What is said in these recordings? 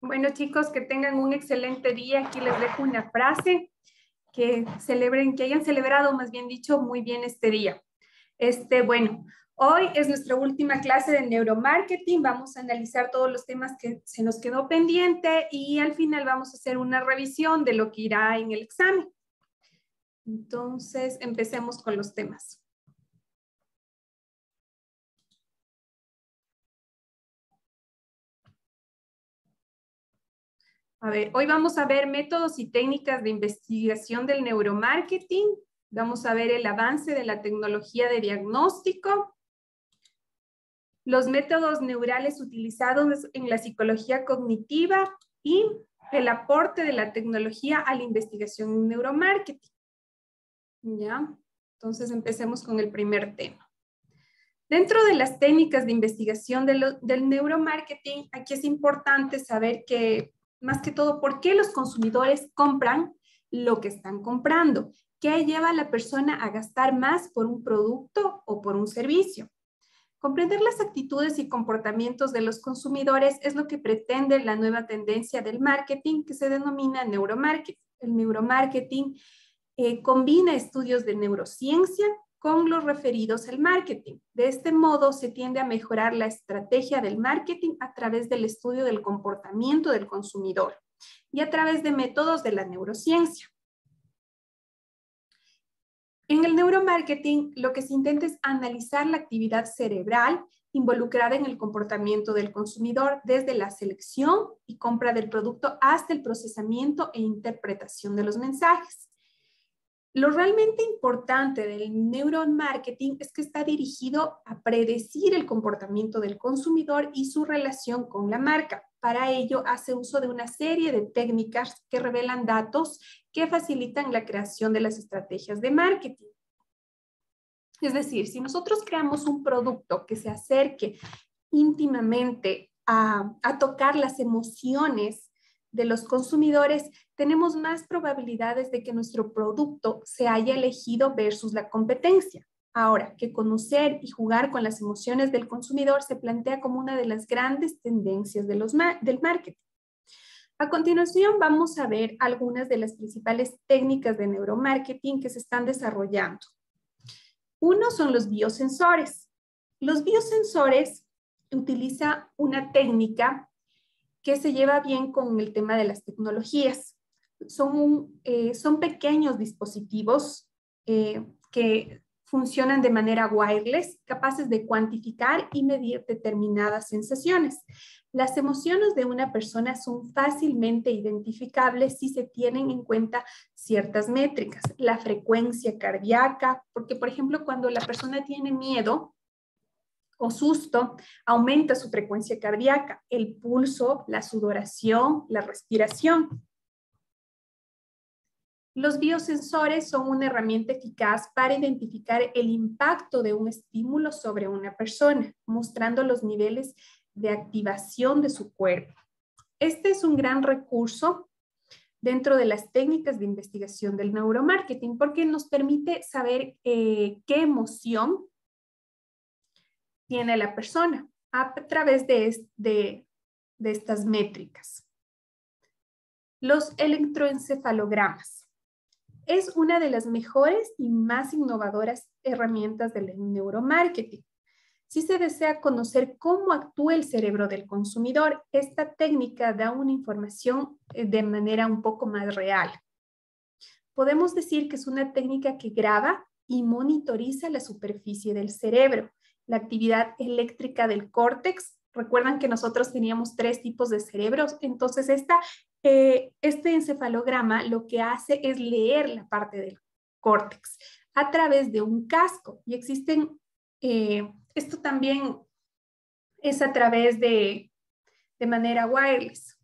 Bueno, chicos, que tengan un excelente día. Aquí les dejo una frase que celebren, que hayan celebrado, más bien dicho, muy bien este día. Bueno, hoy es nuestra última clase de neuromarketing. Vamos a analizar todos los temas que se nos quedó pendiente y al final vamos a hacer una revisión de lo que irá en el examen. Entonces, empecemos con los temas. A ver, hoy vamos a ver métodos y técnicas de investigación del neuromarketing. Vamos a ver el avance de la tecnología de diagnóstico, los métodos neurales utilizados en la psicología cognitiva y el aporte de la tecnología a la investigación en neuromarketing. ¿Ya? Entonces empecemos con el primer tema. Dentro de las técnicas de investigación del neuromarketing, aquí es importante saber que, más que todo, por qué los consumidores compran lo que están comprando. ¿Qué lleva a la persona a gastar más por un producto o por un servicio? Comprender las actitudes y comportamientos de los consumidores es lo que pretende la nueva tendencia del marketing que se denomina neuromarketing. El neuromarketing combina estudios de neurociencia con los referidos al marketing. De este modo, se tiende a mejorar la estrategia del marketing a través del estudio del comportamiento del consumidor y a través de métodos de la neurociencia. En el neuromarketing, lo que se intenta es analizar la actividad cerebral involucrada en el comportamiento del consumidor desde la selección y compra del producto hasta el procesamiento e interpretación de los mensajes. Lo realmente importante del neuromarketing es que está dirigido a predecir el comportamiento del consumidor y su relación con la marca. Para ello, hace uso de una serie de técnicas que revelan datos que facilitan la creación de las estrategias de marketing. Es decir, si nosotros creamos un producto que se acerque íntimamente a tocar las emociones de los consumidores, tenemos más probabilidades de que nuestro producto se haya elegido versus la competencia. Ahora, que conocer y jugar con las emociones del consumidor se plantea como una de las grandes tendencias del marketing. A continuación, vamos a ver algunas de las principales técnicas de neuromarketing que se están desarrollando. Uno son los biosensores. Los biosensores utiliza una técnica que se lleva bien con el tema de las tecnologías. Son pequeños dispositivos que funcionan de manera wireless, capaces de cuantificar y medir determinadas sensaciones. Las emociones de una persona son fácilmente identificables si se tienen en cuenta ciertas métricas. La frecuencia cardíaca, porque por ejemplo cuando la persona tiene miedo o susto, aumenta su frecuencia cardíaca, el pulso, la sudoración, la respiración. Los biosensores son una herramienta eficaz para identificar el impacto de un estímulo sobre una persona, mostrando los niveles de activación de su cuerpo. Este es un gran recurso dentro de las técnicas de investigación del neuromarketing porque nos permite saber qué emoción tiene la persona a través de estas métricas. Los electroencefalogramas. Es una de las mejores y más innovadoras herramientas del neuromarketing. Si se desea conocer cómo actúa el cerebro del consumidor, esta técnica da una información de manera un poco más real. Podemos decir que es una técnica que graba y monitoriza la superficie del cerebro, la actividad eléctrica del córtex. Recuerdan que nosotros teníamos 3 tipos de cerebros, entonces este encefalograma lo que hace es leer la parte del córtex a través de un casco y existen, esto también es a través de manera wireless,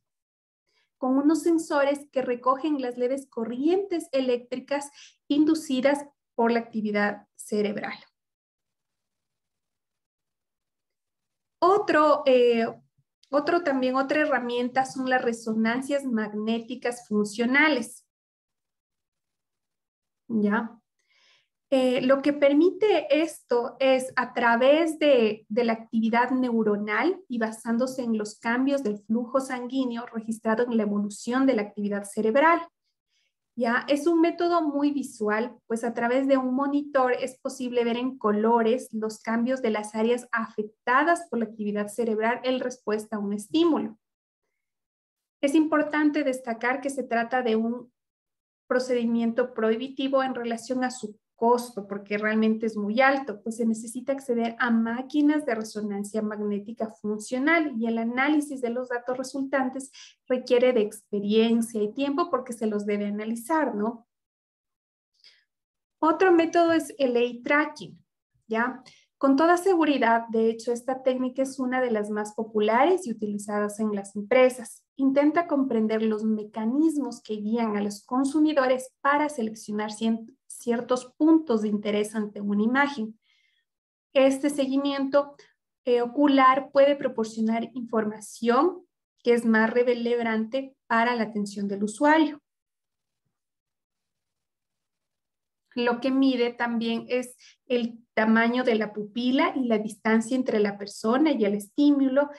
con unos sensores que recogen las leves corrientes eléctricas inducidas por la actividad cerebral. Otra herramienta son las resonancias magnéticas funcionales. ¿Ya? Lo que permite esto es a través de la actividad neuronal y basándose en los cambios del flujo sanguíneo registrado en la evolución de la actividad cerebral. Ya es un método muy visual, pues a través de un monitor es posible ver en colores los cambios de las áreas afectadas por la actividad cerebral en respuesta a un estímulo. Es importante destacar que se trata de un procedimiento prohibitivo en relación a su costo, porque realmente es muy alto, pues se necesita acceder a máquinas de resonancia magnética funcional y el análisis de los datos resultantes requiere de experiencia y tiempo porque se los debe analizar, ¿no? Otro método es el eye tracking, ¿ya? Con toda seguridad, de hecho, esta técnica es una de las más populares y utilizadas en las empresas. Intenta comprender los mecanismos que guían a los consumidores para seleccionar ciertos puntos de interés ante una imagen. Este seguimiento ocular puede proporcionar información que es más relevante para la atención del usuario. Lo que mide también es el tamaño de la pupila y la distancia entre la persona y el estímulo.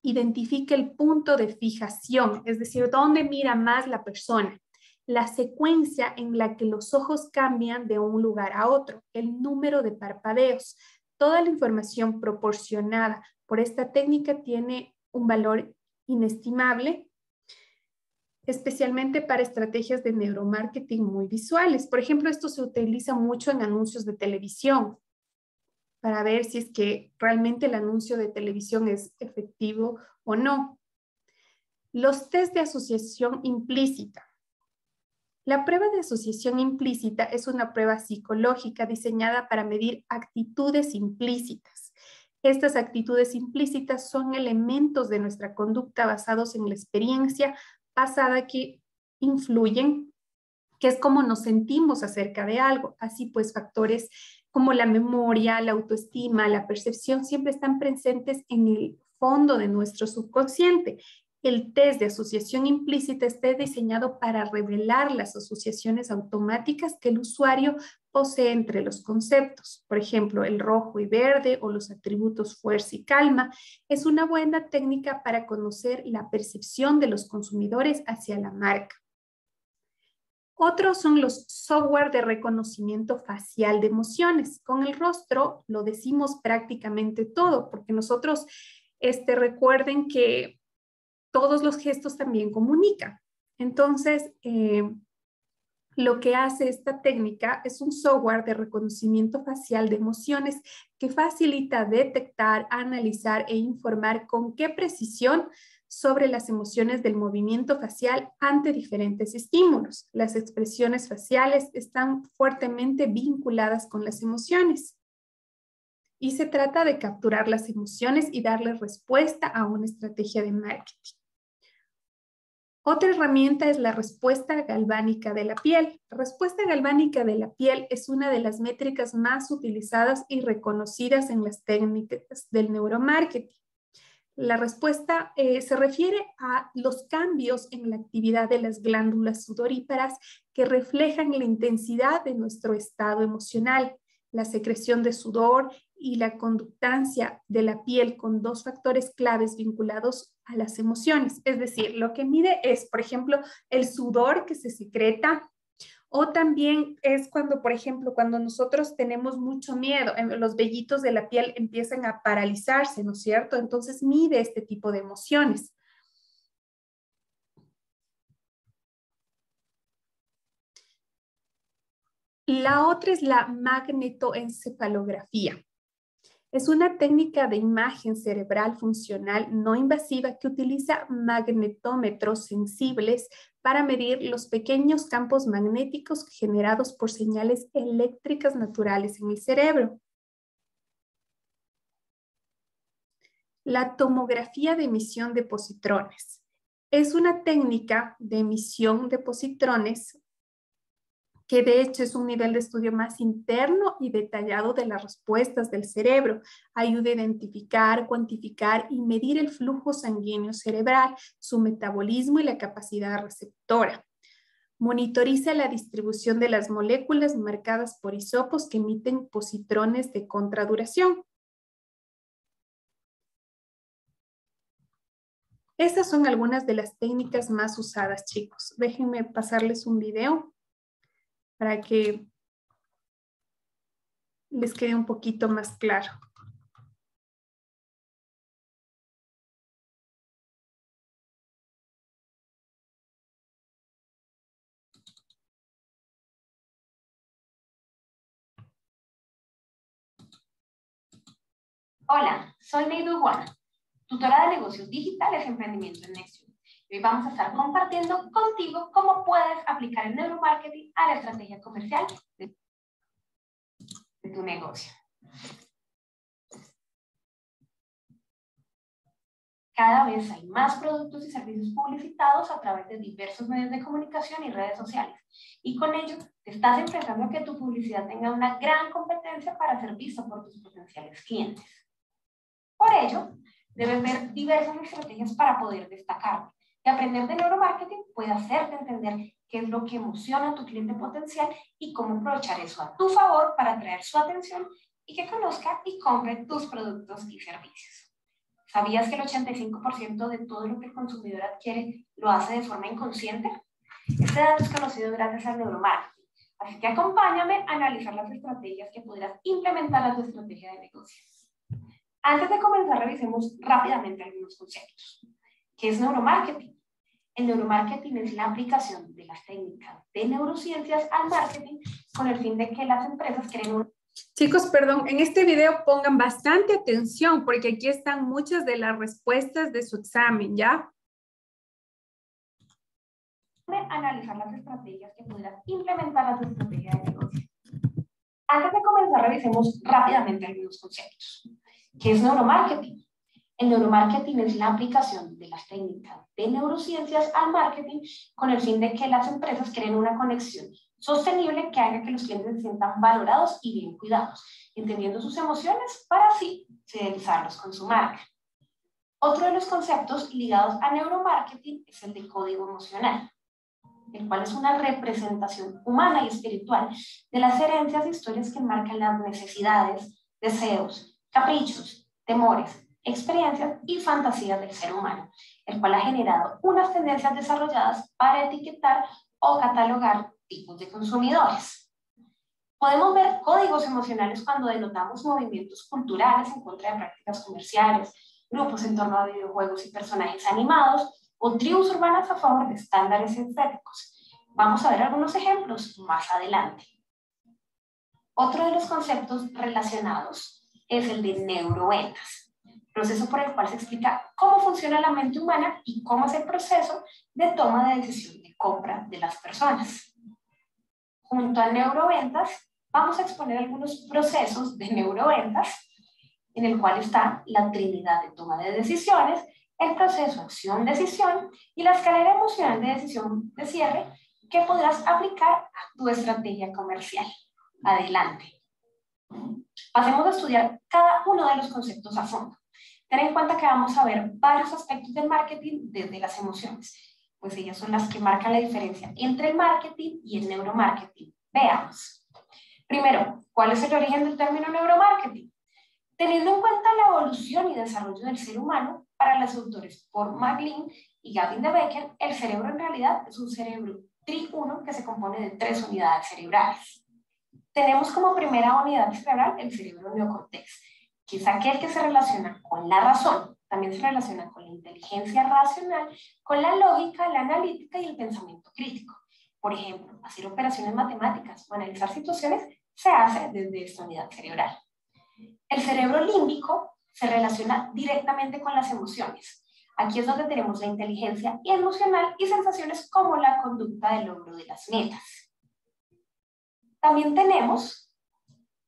Identifica el punto de fijación, es decir, dónde mira más la persona, la secuencia en la que los ojos cambian de un lugar a otro, el número de parpadeos. Toda la información proporcionada por esta técnica tiene un valor inestimable, especialmente para estrategias de neuromarketing muy visuales. Por ejemplo, esto se utiliza mucho en anuncios de televisión para ver si es que realmente el anuncio de televisión es efectivo o no. Los test de asociación implícita. La prueba de asociación implícita es una prueba psicológica diseñada para medir actitudes implícitas. Estas actitudes implícitas son elementos de nuestra conducta basados en la experiencia pasada que influyen, que es cómo nos sentimos acerca de algo. Así pues, factores como la memoria, la autoestima, la percepción siempre están presentes en el fondo de nuestro subconsciente. El test de asociación implícita está diseñado para revelar las asociaciones automáticas que el usuario posee entre los conceptos. Por ejemplo, el rojo y verde o los atributos fuerza y calma es una buena técnica para conocer la percepción de los consumidores hacia la marca. Otros son los software de reconocimiento facial de emociones. Con el rostro lo decimos prácticamente todo, porque nosotros recuerden que todos los gestos también comunican. Entonces, lo que hace esta técnica es un software de reconocimiento facial de emociones que facilita detectar, analizar e informar con qué precisión sobre las emociones del movimiento facial ante diferentes estímulos. Las expresiones faciales están fuertemente vinculadas con las emociones. Y se trata de capturar las emociones y darle respuesta a una estrategia de marketing. Otra herramienta es la respuesta galvánica de la piel. La respuesta galvánica de la piel es una de las métricas más utilizadas y reconocidas en las técnicas del neuromarketing. La respuesta se refiere a los cambios en la actividad de las glándulas sudoríparas que reflejan la intensidad de nuestro estado emocional, la secreción de sudor y la conductancia de la piel con dos factores claves vinculados a las emociones. Es decir, lo que mide es, por ejemplo, el sudor que se secreta, o también es cuando, por ejemplo, cuando nosotros tenemos mucho miedo, los vellitos de la piel empiezan a paralizarse, ¿no es cierto? Entonces mide este tipo de emociones. La otra es la magnetoencefalografía. Es una técnica de imagen cerebral funcional no invasiva que utiliza magnetómetros sensibles para medir los pequeños campos magnéticos generados por señales eléctricas naturales en el cerebro. La tomografía de emisión de positrones. Es una técnica de emisión de positrones que de hecho es un nivel de estudio más interno y detallado de las respuestas del cerebro. Ayuda a identificar, cuantificar y medir el flujo sanguíneo cerebral, su metabolismo y la capacidad receptora. Monitoriza la distribución de las moléculas marcadas por hisopos que emiten positrones de contraduración. Estas son algunas de las técnicas más usadas, chicos. Déjenme pasarles un video para que les quede un poquito más claro. Hola, soy Neidu Guana, tutora de negocios digitales y emprendimiento en Nexium. Y hoy vamos a estar compartiendo contigo cómo puedes aplicar el neuromarketing a la estrategia comercial de tu negocio. Cada vez hay más productos y servicios publicitados a través de diversos medios de comunicación y redes sociales. Y con ello, te estás enfrentando a que tu publicidad tenga una gran competencia para ser vista por tus potenciales clientes. Por ello, debes ver diversas estrategias para poder destacar. Y aprender de neuromarketing puede hacerte entender qué es lo que emociona a tu cliente potencial y cómo aprovechar eso a tu favor para atraer su atención y que conozca y compre tus productos y servicios. ¿Sabías que el 85% de todo lo que el consumidor adquiere lo hace de forma inconsciente? Este dato es conocido gracias al neuromarketing. Así que acompáñame a analizar las estrategias que podrás implementar a tu estrategia de negocio. Antes de comenzar, revisemos rápidamente algunos conceptos. ¿Qué es neuromarketing? El neuromarketing es la aplicación de las técnicas de neurociencias al marketing con el fin de que las empresas creen un... Chicos, perdón, en este video pongan bastante atención porque aquí están muchas de las respuestas de su examen, ¿ya? Analizar las estrategias que podrás implementar a tu estrategia de negocio. Antes de comenzar, revisemos rápidamente algunos conceptos. ¿Qué es neuromarketing? El neuromarketing es la aplicación de las técnicas de neurociencias al marketing con el fin de que las empresas creen una conexión sostenible que haga que los clientes se sientan valorados y bien cuidados, entendiendo sus emociones para así fidelizarlos con su marca. Otro de los conceptos ligados a neuromarketing es el de código emocional, el cual es una representación humana y espiritual de las herencias e historias que marcan las necesidades, deseos, caprichos, temores, experiencias y fantasías del ser humano, el cual ha generado unas tendencias desarrolladas para etiquetar o catalogar tipos de consumidores. Podemos ver códigos emocionales cuando denotamos movimientos culturales en contra de prácticas comerciales, grupos en torno a videojuegos y personajes animados, o tribus urbanas a favor de estándares estéticos. Vamos a ver algunos ejemplos más adelante. Otro de los conceptos relacionados es el de neuroventas, proceso por el cual se explica cómo funciona la mente humana y cómo es el proceso de toma de decisión de compra de las personas. Junto a neuroventas, vamos a exponer algunos procesos de neuroventas, en el cual está la trinidad de toma de decisiones, el proceso acción-decisión y la escalera emocional de decisión de cierre que podrás aplicar a tu estrategia comercial. Adelante. Pasemos a estudiar cada uno de los conceptos a fondo. Ten en cuenta que vamos a ver varios aspectos del marketing desde las emociones, pues ellas son las que marcan la diferencia entre el marketing y el neuromarketing. Veamos. Primero, ¿cuál es el origen del término neuromarketing? Teniendo en cuenta la evolución y desarrollo del ser humano, para los autores Paul MacLean y Gavin de Becker, el cerebro en realidad es un cerebro tri-1 que se compone de 3 unidades cerebrales. Tenemos como primera unidad cerebral el cerebro neocortex, que es aquel que se relaciona con la razón, también se relaciona con la inteligencia racional, con la lógica, la analítica y el pensamiento crítico. Por ejemplo, hacer operaciones matemáticas o analizar situaciones se hace desde esta unidad cerebral. El cerebro límbico se relaciona directamente con las emociones. Aquí es donde tenemos la inteligencia emocional y sensaciones como la conducta de logro de las metas. También tenemos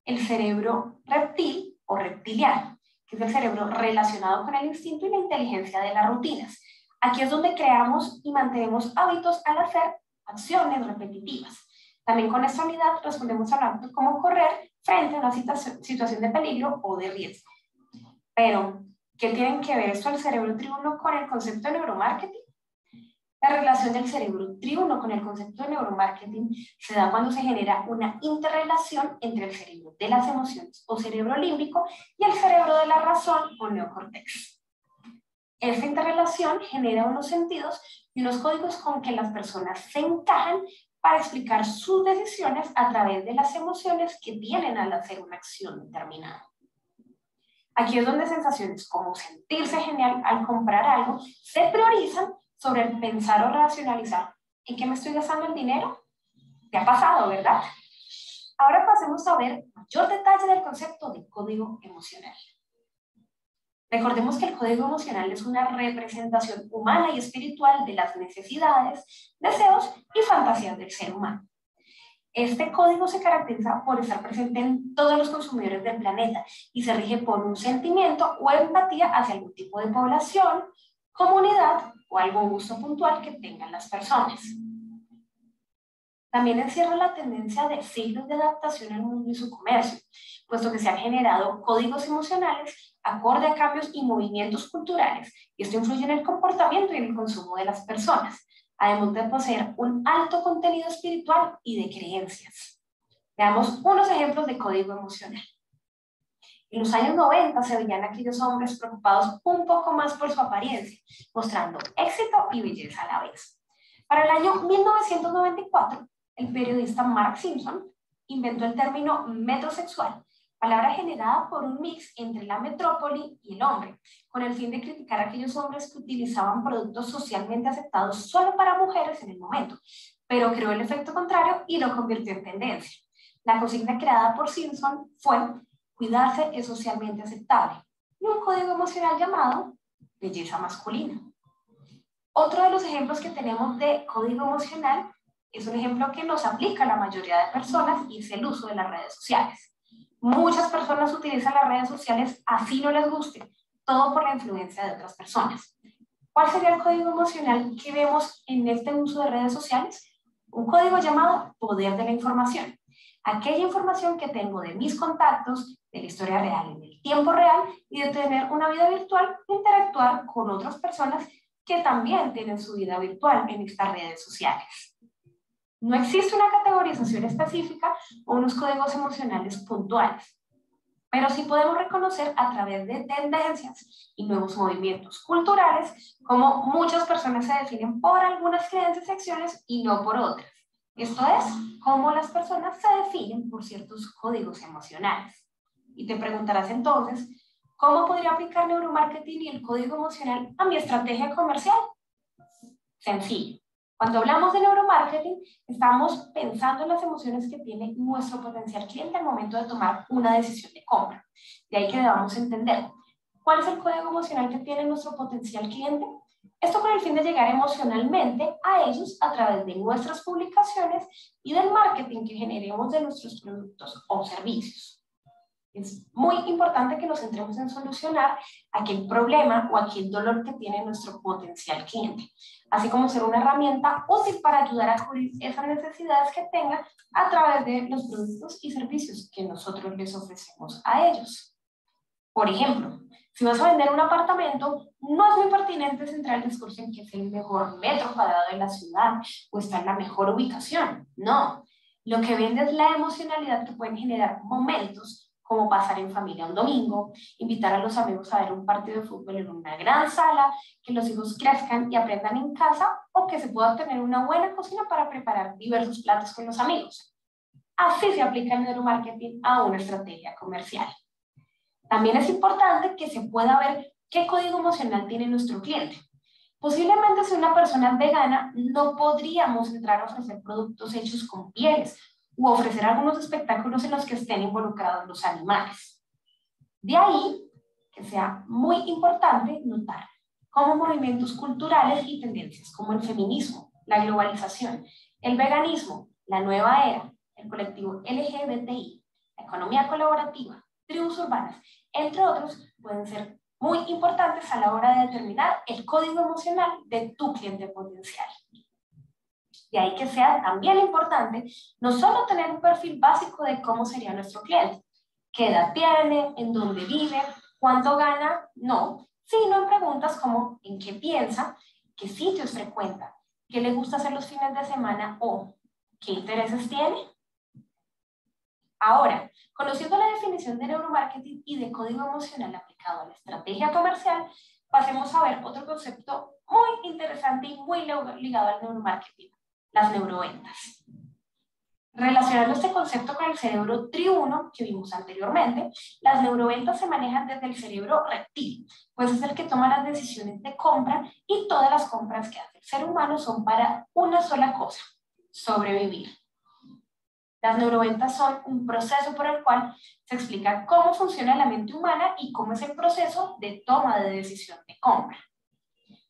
el cerebro reptil o reptiliano, que es el cerebro relacionado con el instinto y la inteligencia de las rutinas. Aquí es donde creamos y mantenemos hábitos al hacer acciones repetitivas. También con esta unidad respondemos al acto como correr frente a una situación de peligro o de riesgo. Pero, ¿qué tienen que ver esto del cerebro tri-1 con el concepto de neuromarketing? La relación del cerebro triuno con el concepto de neuromarketing se da cuando se genera una interrelación entre el cerebro de las emociones o cerebro límbico y el cerebro de la razón o neocórtex. Esta interrelación genera unos sentidos y unos códigos con que las personas se encajan para explicar sus decisiones a través de las emociones que tienen al hacer una acción determinada. Aquí es donde sensaciones como sentirse genial al comprar algo se priorizan sobre el pensar o racionalizar en qué me estoy gastando el dinero. ¿Te ha pasado, verdad? Ahora pasemos a ver mayor detalle del concepto de código emocional. Recordemos que el código emocional es una representación humana y espiritual de las necesidades, deseos y fantasías del ser humano. Este código se caracteriza por estar presente en todos los consumidores del planeta y se rige por un sentimiento o empatía hacia algún tipo de población, comunidad o algún gusto puntual que tengan las personas. También encierra la tendencia de siglos de adaptación al mundo y su comercio, puesto que se han generado códigos emocionales acorde a cambios y movimientos culturales, y esto influye en el comportamiento y en el consumo de las personas, además de poseer un alto contenido espiritual y de creencias. Veamos unos ejemplos de código emocional. En los años 90 se veían aquellos hombres preocupados un poco más por su apariencia, mostrando éxito y belleza a la vez. Para el año 1994, el periodista Mark Simpson inventó el término metrosexual, palabra generada por un mix entre la metrópoli y el hombre, con el fin de criticar a aquellos hombres que utilizaban productos socialmente aceptados solo para mujeres en el momento, pero creó el efecto contrario y lo convirtió en tendencia. La consigna creada por Simpson fue: cuidarse es socialmente aceptable, y un código emocional llamado belleza masculina. Otro de los ejemplos que tenemos de código emocional es un ejemplo que nos aplica a la mayoría de personas y es el uso de las redes sociales. Muchas personas utilizan las redes sociales así no les guste, todo por la influencia de otras personas. ¿Cuál sería el código emocional que vemos en este uso de redes sociales? Un código llamado poder de la información. Aquella información que tengo de mis contactos, de la historia real en el tiempo real y de tener una vida virtual, interactuar con otras personas que también tienen su vida virtual en estas redes sociales. No existe una categorización específica o unos códigos emocionales puntuales, pero sí podemos reconocer a través de tendencias y nuevos movimientos culturales cómo muchas personas se definen por algunas creencias y acciones y no por otras. Esto es, cómo las personas se definen por ciertos códigos emocionales. Y te preguntarás entonces, ¿cómo podría aplicar neuromarketing y el código emocional a mi estrategia comercial? Sencillo. Cuando hablamos de neuromarketing, estamos pensando en las emociones que tiene nuestro potencial cliente al momento de tomar una decisión de compra. De ahí que debamos entender cuál es el código emocional que tiene nuestro potencial cliente. Esto con el fin de llegar emocionalmente a ellos a través de nuestras publicaciones y del marketing que generemos de nuestros productos o servicios. Es muy importante que nos centremos en solucionar aquel problema o aquel dolor que tiene nuestro potencial cliente, así como ser una herramienta útil para ayudar a cubrir esas necesidades que tenga a través de los productos y servicios que nosotros les ofrecemos a ellos. Por ejemplo, si vas a vender un apartamento, no es muy pertinente centrar el discurso en que es el mejor metro cuadrado de la ciudad o está en la mejor ubicación. No, lo que vende es la emocionalidad que pueden generar momentos como pasar en familia un domingo, invitar a los amigos a ver un partido de fútbol en una gran sala, que los hijos crezcan y aprendan en casa, o que se pueda tener una buena cocina para preparar diversos platos con los amigos. Así se aplica el neuromarketing a una estrategia comercial. También es importante que se pueda ver qué código emocional tiene nuestro cliente. Posiblemente si una persona es vegana, no podríamos entrar a ofrecer productos hechos con pieles, u ofrecer algunos espectáculos en los que estén involucrados los animales. De ahí que sea muy importante notar cómo movimientos culturales y tendencias como el feminismo, la globalización, el veganismo, la nueva era, el colectivo LGBTI, la economía colaborativa, tribus urbanas, entre otros, pueden ser muy importantes a la hora de determinar el código emocional de tu cliente potencial. De ahí que sea también importante no solo tener un perfil básico de cómo sería nuestro cliente, qué edad tiene, en dónde vive, cuánto gana, no, sino en preguntas como en qué piensa, qué sitios frecuenta, qué le gusta hacer los fines de semana o qué intereses tiene. Ahora, conociendo la definición de neuromarketing y de código emocional aplicado a la estrategia comercial, pasemos a ver otro concepto muy interesante y muy ligado al neuromarketing, las neuroventas. Relacionando este concepto con el cerebro triuno que vimos anteriormente, las neuroventas se manejan desde el cerebro reptil, pues es el que toma las decisiones de compra y todas las compras que hace el ser humano son para una sola cosa: sobrevivir. Las neuroventas son un proceso por el cual se explica cómo funciona la mente humana y cómo es el proceso de toma de decisión de compra.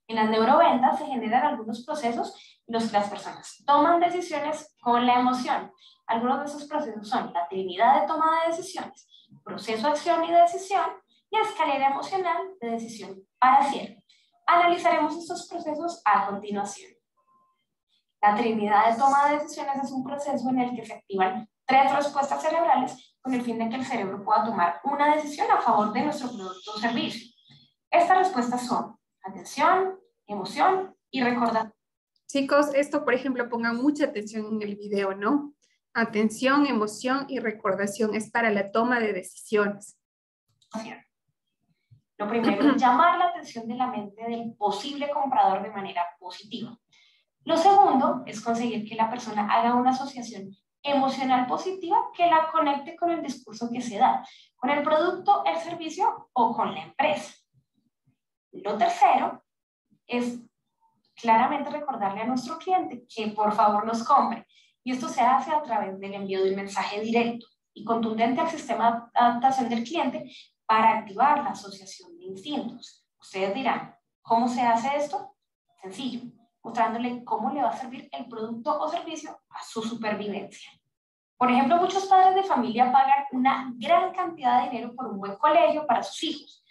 En las neuroventas se generan algunos procesos en los que las personas toman decisiones con la emoción. Algunos de esos procesos son la trinidad de toma de decisiones, proceso, acción y decisión, y escalera emocional de decisión para cierre. Analizaremos estos procesos a continuación. La trinidad de toma de decisiones es un proceso en el que se activan 3 respuestas cerebrales con el fin de que el cerebro pueda tomar una decisión a favor de nuestro producto o servicio. Estas respuestas son atención, emoción y recordación. Chicos, esto, por ejemplo, pongan mucha atención en el video, ¿no? Atención, emoción y recordación es para la toma de decisiones. Lo primero es llamar la atención de la mente del posible comprador de manera positiva. Lo segundo es conseguir que la persona haga una asociación emocional positiva que la conecte con el discurso que se da, con el producto, el servicio o con la empresa. Lo tercero es claramente recordarle a nuestro cliente que por favor nos compre. Y esto se hace a través del envío de un mensaje directo y contundente al sistema de adaptación del cliente para activar la asociación de instintos. Ustedes dirán, ¿cómo se hace esto? Sencillo, mostrándole cómo le va a servir el producto o servicio a su supervivencia. Por ejemplo, muchos padres de familia pagan una gran cantidad de dinero por un buen colegio para sus hijos.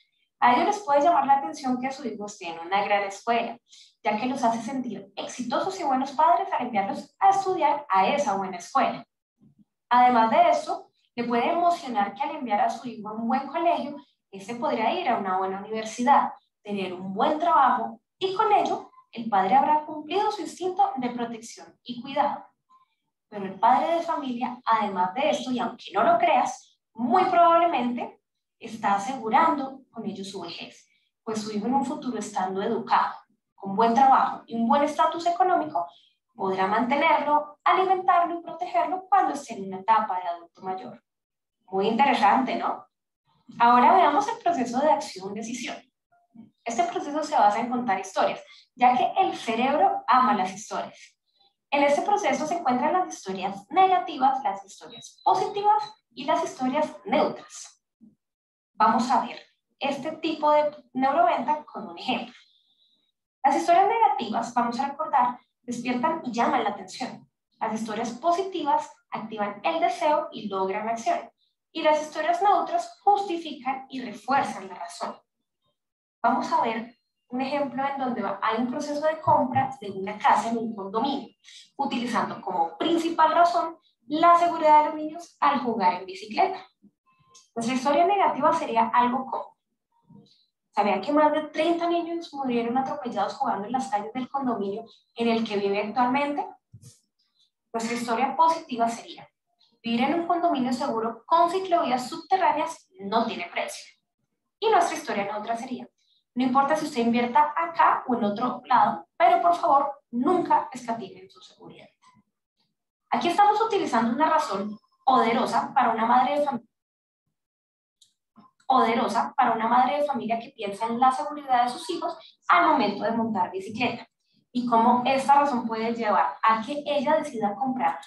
A ellos les puede llamar la atención que sus hijos tienen una gran escuela, ya que los hace sentir exitosos y buenos padres al enviarlos a estudiar a esa buena escuela. Además de eso, le puede emocionar que al enviar a su hijo a un buen colegio, este podría ir a una buena universidad, tener un buen trabajo y con ello el padre habrá cumplido su instinto de protección y cuidado. Pero el padre de familia, además de esto, y aunque no lo creas, muy probablemente está asegurando con ello su vejez, pues su hijo en un futuro estando educado, con buen trabajo y un buen estatus económico, podrá mantenerlo, alimentarlo y protegerlo cuando esté en una etapa de adulto mayor. Muy interesante, ¿no? Ahora veamos el proceso de acción-decisión. Este proceso se basa en contar historias, ya que el cerebro ama las historias. En este proceso se encuentran las historias negativas, las historias positivas y las historias neutras. Vamos a ver este tipo de neuroventa con un ejemplo. Las historias negativas, vamos a recordar, despiertan y llaman la atención. Las historias positivas activan el deseo y logran acción. Y las historias neutras justifican y refuerzan la razón. Vamos a ver un ejemplo en donde hay un proceso de compra de una casa en un condominio, utilizando como principal razón la seguridad de los niños al jugar en bicicleta. Nuestra historia negativa sería algo como: ¿sabían que más de 30 niños murieron atropellados jugando en las calles del condominio en el que vive actualmente? Nuestra historia positiva sería: vivir en un condominio seguro con ciclovías subterráneas no tiene precio. Y nuestra historia neutra sería: no importa si usted invierta acá o en otro lado, pero por favor, nunca escatime en su seguridad. Aquí estamos utilizando una razón poderosa para una madre de familia que piensa en la seguridad de sus hijos al momento de montar bicicleta y cómo esta razón puede llevar a que ella decida comprar.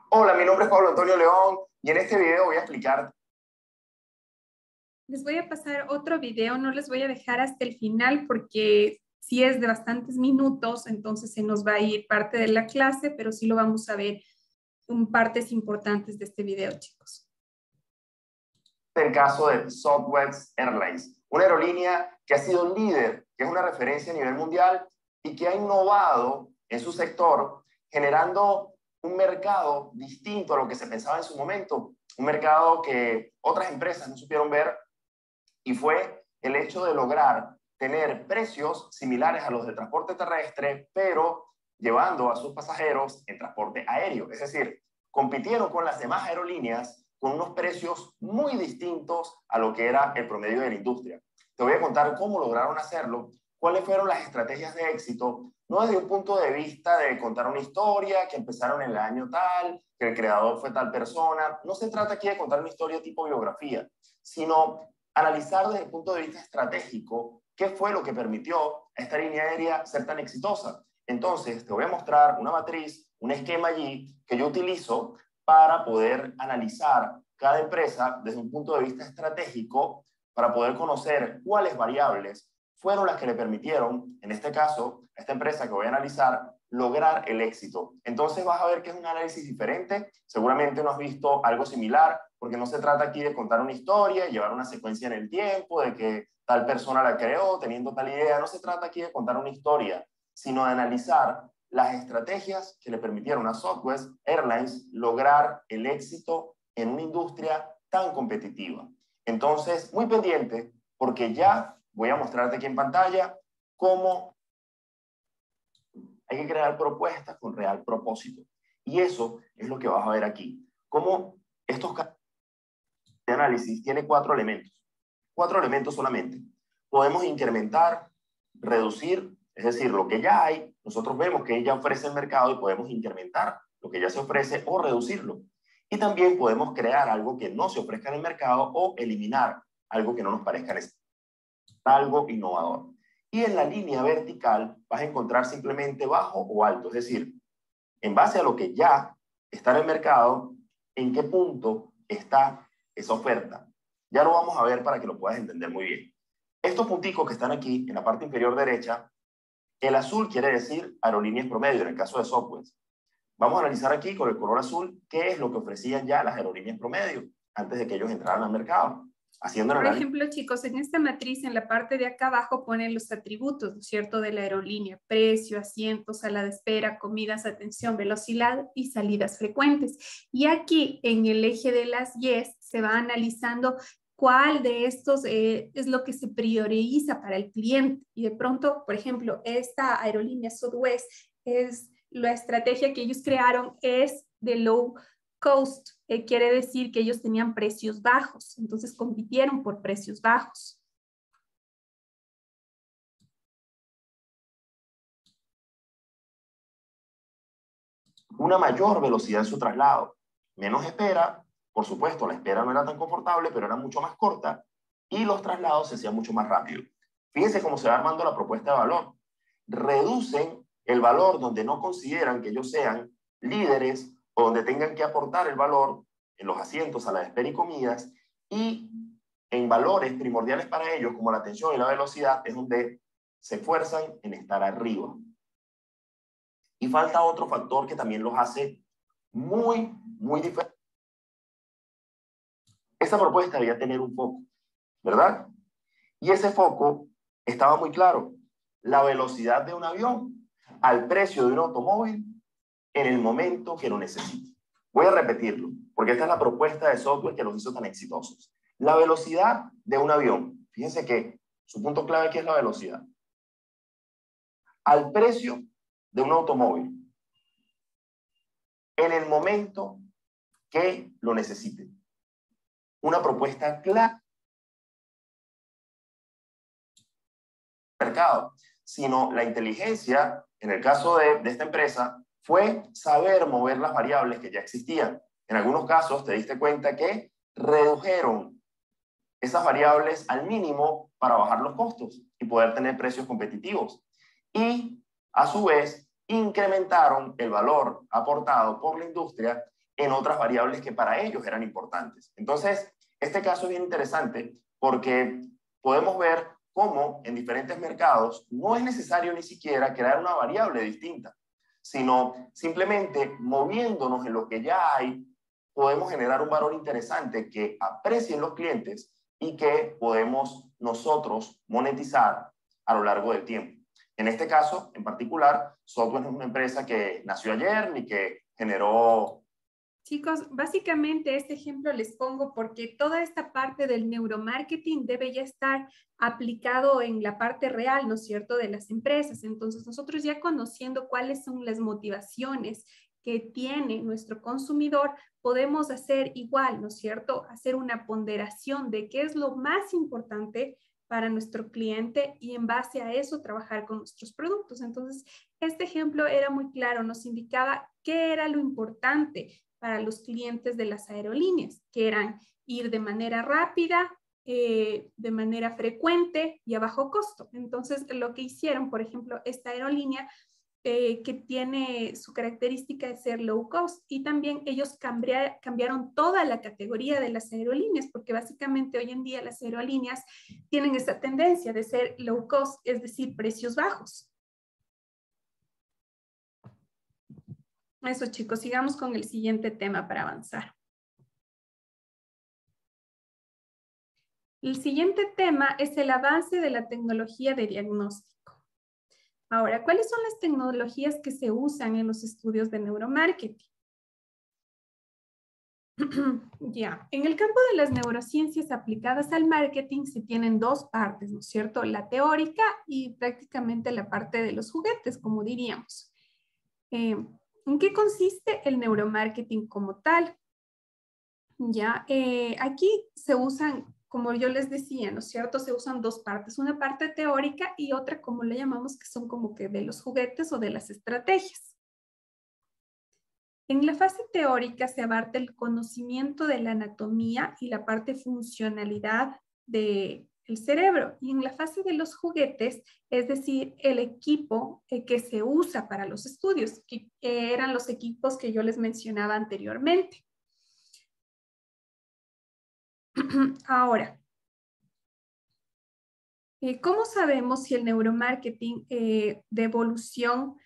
Hola, mi nombre es Pablo Antonio León y en este video voy a explicar. Les voy a pasar otro video, no les voy a dejar hasta el final porque sí es de bastantes minutos, entonces se nos va a ir parte de la clase, pero sí lo vamos a ver en partes importantes de este video, chicos. El caso de Southwest Airlines. Una aerolínea que ha sido líder, que es una referencia a nivel mundial y que ha innovado en su sector, generando un mercado distinto a lo que se pensaba en su momento, un mercado que otras empresas no supieron ver, y fue el hecho de lograr tener precios similares a los del transporte terrestre, pero llevando a sus pasajeros en transporte aéreo. Es decir, compitieron con las demás aerolíneas con unos precios muy distintos a lo que era el promedio de la industria. Te voy a contar cómo lograron hacerlo, cuáles fueron las estrategias de éxito, no desde un punto de vista de contar una historia, que empezaron en el año tal, que el creador fue tal persona. No se trata aquí de contar una historia tipo biografía, sino analizar desde el punto de vista estratégico qué fue lo que permitió a esta línea aérea ser tan exitosa. Entonces, te voy a mostrar una matriz, un esquema allí que yo utilizo para poder analizar cada empresa desde un punto de vista estratégico, para poder conocer cuáles variables fueron las que le permitieron, en este caso, a esta empresa que voy a analizar, lograr el éxito. Entonces vas a ver que es un análisis diferente. Seguramente no has visto algo similar, porque no se trata aquí de contar una historia, llevar una secuencia en el tiempo, de que tal persona la creó teniendo tal idea. No se trata aquí de contar una historia, sino de analizar las estrategias que le permitieron a Southwest Airlines lograr el éxito en una industria tan competitiva. Entonces, muy pendiente, porque ya voy a mostrarte aquí en pantalla cómo hay que crear propuestas con real propósito. Y eso es lo que vas a ver aquí. Cómo estos casos de análisis tienen 4 elementos. 4 elementos solamente. Podemos incrementar, reducir, es decir, lo que ya hay, nosotros vemos que ya ofrece el mercado y podemos incrementar lo que ya se ofrece o reducirlo. Y también podemos crear algo que no se ofrezca en el mercado o eliminar algo que no nos parezca necesario, algo innovador. Y en la línea vertical vas a encontrar simplemente bajo o alto, es decir, en base a lo que ya está en el mercado, en qué punto está esa oferta. Ya lo vamos a ver para que lo puedas entender muy bien. Estos punticos que están aquí en la parte inferior derecha, el azul quiere decir aerolíneas promedio, en el caso de Southwest. Vamos a analizar aquí con el color azul qué es lo que ofrecían ya las aerolíneas promedio antes de que ellos entraran al mercado. Por ejemplo, chicos, en esta matriz, en la parte de acá abajo ponen los atributos, ¿no es cierto?, de la aerolínea: precio, asientos, sala de espera, comidas, atención, velocidad y salidas frecuentes. Y aquí en el eje de las Yes se va analizando cuál de estos es lo que se prioriza para el cliente. Y de pronto, por ejemplo, esta aerolínea Southwest, es la estrategia que ellos crearon es de low cost, quiere decir que ellos tenían precios bajos, entonces compitieron por precios bajos. Una mayor velocidad en su traslado, menos espera, por supuesto la espera no era tan confortable, pero era mucho más corta y los traslados se hacían mucho más rápido. Fíjense cómo se va armando la propuesta de valor. Reducen el valor donde no consideran que ellos sean líderes o donde tengan que aportar el valor en los asientos, a la espera y comidas, y en valores primordiales para ellos como la atención y la velocidad es donde se esfuerzan en estar arriba. Y falta otro factor que también los hace muy, muy diferentes. Esa propuesta debía tener un foco, ¿verdad? Y ese foco estaba muy claro: la velocidad de un avión al precio de un automóvil en el momento que lo necesite. Voy a repetirlo, porque esta es la propuesta de software que los hizo tan exitosos. La velocidad de un avión, fíjense que su punto clave aquí es la velocidad, al precio de un automóvil en el momento que lo necesite. Una propuesta clara mercado, sino la inteligencia, en el caso de esta empresa, fue saber mover las variables que ya existían. En algunos casos te diste cuenta que redujeron esas variables al mínimo para bajar los costos y poder tener precios competitivos. Y a su vez incrementaron el valor aportado por la industria en otras variables que para ellos eran importantes. Entonces, este caso es bien interesante porque podemos ver cómo en diferentes mercados no es necesario ni siquiera crear una variable distinta, sino simplemente moviéndonos en lo que ya hay, podemos generar un valor interesante que aprecien los clientes y que podemos nosotros monetizar a lo largo del tiempo. En este caso, en particular, Software no es una empresa que nació ayer ni que generó... Chicos, básicamente este ejemplo les pongo porque toda esta parte del neuromarketing debe ya estar aplicado en la parte real, ¿no es cierto?, de las empresas. Entonces, nosotros ya conociendo cuáles son las motivaciones que tiene nuestro consumidor, podemos hacer igual, ¿no es cierto?, hacer una ponderación de qué es lo más importante para nuestro cliente y en base a eso trabajar con nuestros productos. Entonces, este ejemplo era muy claro, nos indicaba qué era lo importante para los clientes de las aerolíneas, que eran ir de manera rápida, de manera frecuente y a bajo costo. Entonces, lo que hicieron, por ejemplo, esta aerolínea, que tiene su característica de ser low cost, y también ellos cambiaron toda la categoría de las aerolíneas, porque básicamente hoy en día las aerolíneas tienen esa tendencia de ser low cost, es decir, precios bajos. Eso, chicos, sigamos con el siguiente tema para avanzar. El siguiente tema es el avance de la tecnología de diagnóstico. Ahora, ¿cuáles son las tecnologías que se usan en los estudios de neuromarketing? Ya, en el campo de las neurociencias aplicadas al marketing se tienen dos partes, ¿no es cierto? La teórica y prácticamente la parte de los juguetes, como diríamos. ¿En qué consiste el neuromarketing como tal? Ya, aquí se usan, como yo les decía, ¿no es cierto? Se usan dos partes, una parte teórica y otra, como le llamamos, que son como que de los juguetes o de las estrategias. En la fase teórica se abarca el conocimiento de la anatomía y la parte funcionalidad del cerebro. Y en la fase de los juguetes, es decir, el equipo que se usa para los estudios, que eran los equipos que yo les mencionaba anteriormente. Ahora, ¿cómo sabemos si el neuromarketing de evolución,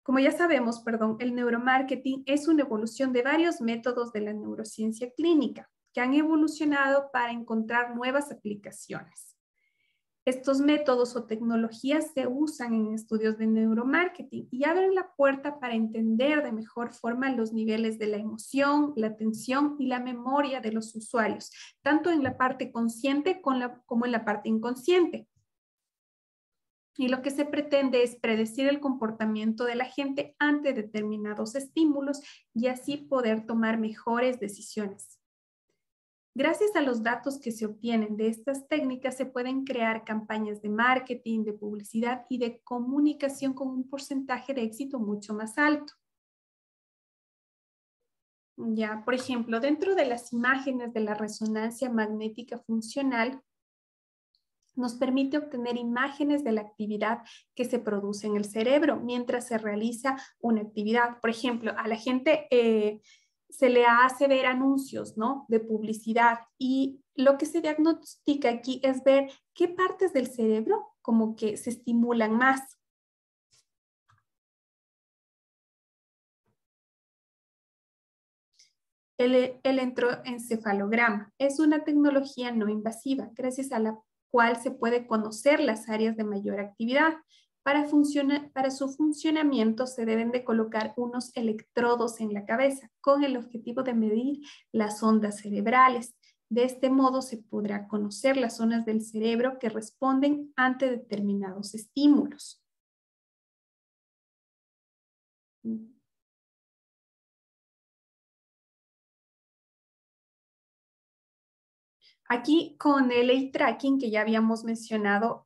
como ya sabemos, perdón, el neuromarketing es una evolución de varios métodos de la neurociencia clínica que han evolucionado para encontrar nuevas aplicaciones? Estos métodos o tecnologías se usan en estudios de neuromarketing y abren la puerta para entender de mejor forma los niveles de la emoción, la atención y la memoria de los usuarios, tanto en la parte consciente como en la parte inconsciente. Y lo que se pretende es predecir el comportamiento de la gente ante determinados estímulos y así poder tomar mejores decisiones. Gracias a los datos que se obtienen de estas técnicas, se pueden crear campañas de marketing, de publicidad y de comunicación con un porcentaje de éxito mucho más alto. Ya, por ejemplo, dentro de las imágenes de la resonancia magnética funcional, nos permite obtener imágenes de la actividad que se produce en el cerebro mientras se realiza una actividad. Por ejemplo, a la gente se le hace ver anuncios, ¿no?, de publicidad, y lo que se diagnostica aquí es ver qué partes del cerebro como que se estimulan más. El electroencefalograma es una tecnología no invasiva, gracias a la cual se puede conocer las áreas de mayor actividad. Para su funcionamiento se deben de colocar unos electrodos en la cabeza con el objetivo de medir las ondas cerebrales. De este modo se podrá conocer las zonas del cerebro que responden ante determinados estímulos. Aquí con el eye tracking que ya habíamos mencionado,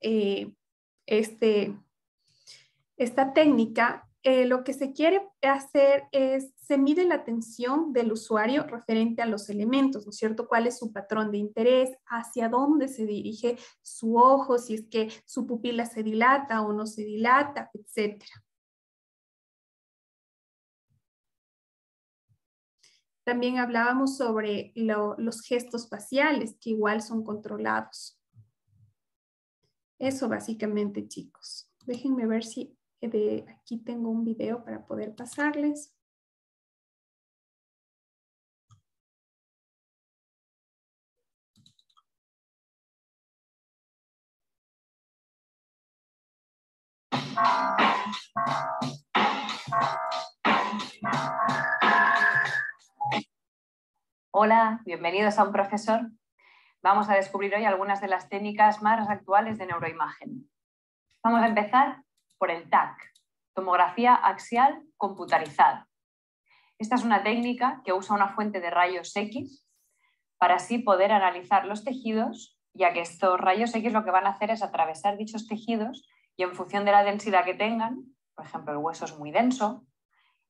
esta técnica, lo que se quiere hacer es, se mide la atención del usuario referente a los elementos, ¿no es cierto? ¿Cuál es su patrón de interés? ¿Hacia dónde se dirige su ojo? Si es que su pupila se dilata o no se dilata, etcétera. También hablábamos sobre los gestos faciales, que igual son controlados. Eso básicamente, chicos. Déjenme ver si aquí tengo un video para poder pasarles. Hola, bienvenidos a Un Profesor. Vamos a descubrir hoy algunas de las técnicas más actuales de neuroimagen. Vamos a empezar por el TAC, tomografía axial computarizada. Esta es una técnica que usa una fuente de rayos X para así poder analizar los tejidos, ya que estos rayos X lo que van a hacer es atravesar dichos tejidos y en función de la densidad que tengan, por ejemplo, el hueso es muy denso,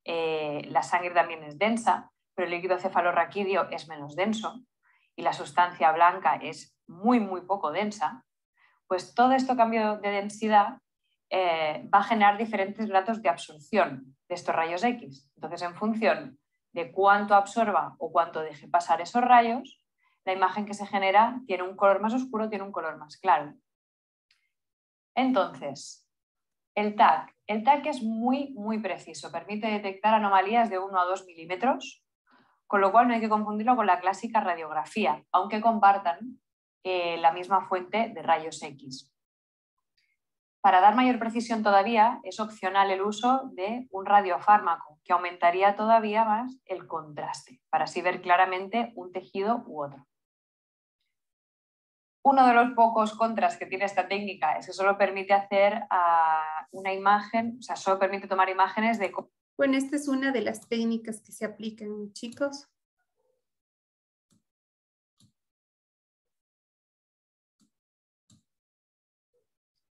la sangre también es densa, pero el líquido cefalorraquídeo es menos denso y la sustancia blanca es muy poco densa, pues todo este cambio de densidad va a generar diferentes grados de absorción de estos rayos X. Entonces, en función de cuánto absorba o cuánto deje pasar esos rayos, la imagen que se genera tiene un color más oscuro, tiene un color más claro. Entonces, el TAC es muy preciso, permite detectar anomalías de 1 a 2 milímetros, con lo cual no hay que confundirlo con la clásica radiografía, aunque compartan la misma fuente de rayos X. Para dar mayor precisión todavía, es opcional el uso de un radiofármaco, que aumentaría todavía más el contraste, para así ver claramente un tejido u otro. Uno de los pocos contras que tiene esta técnica es que solo permite hacer una imagen, o sea, solo permite tomar imágenes de... Bueno, esta es una de las técnicas que se aplican, chicos.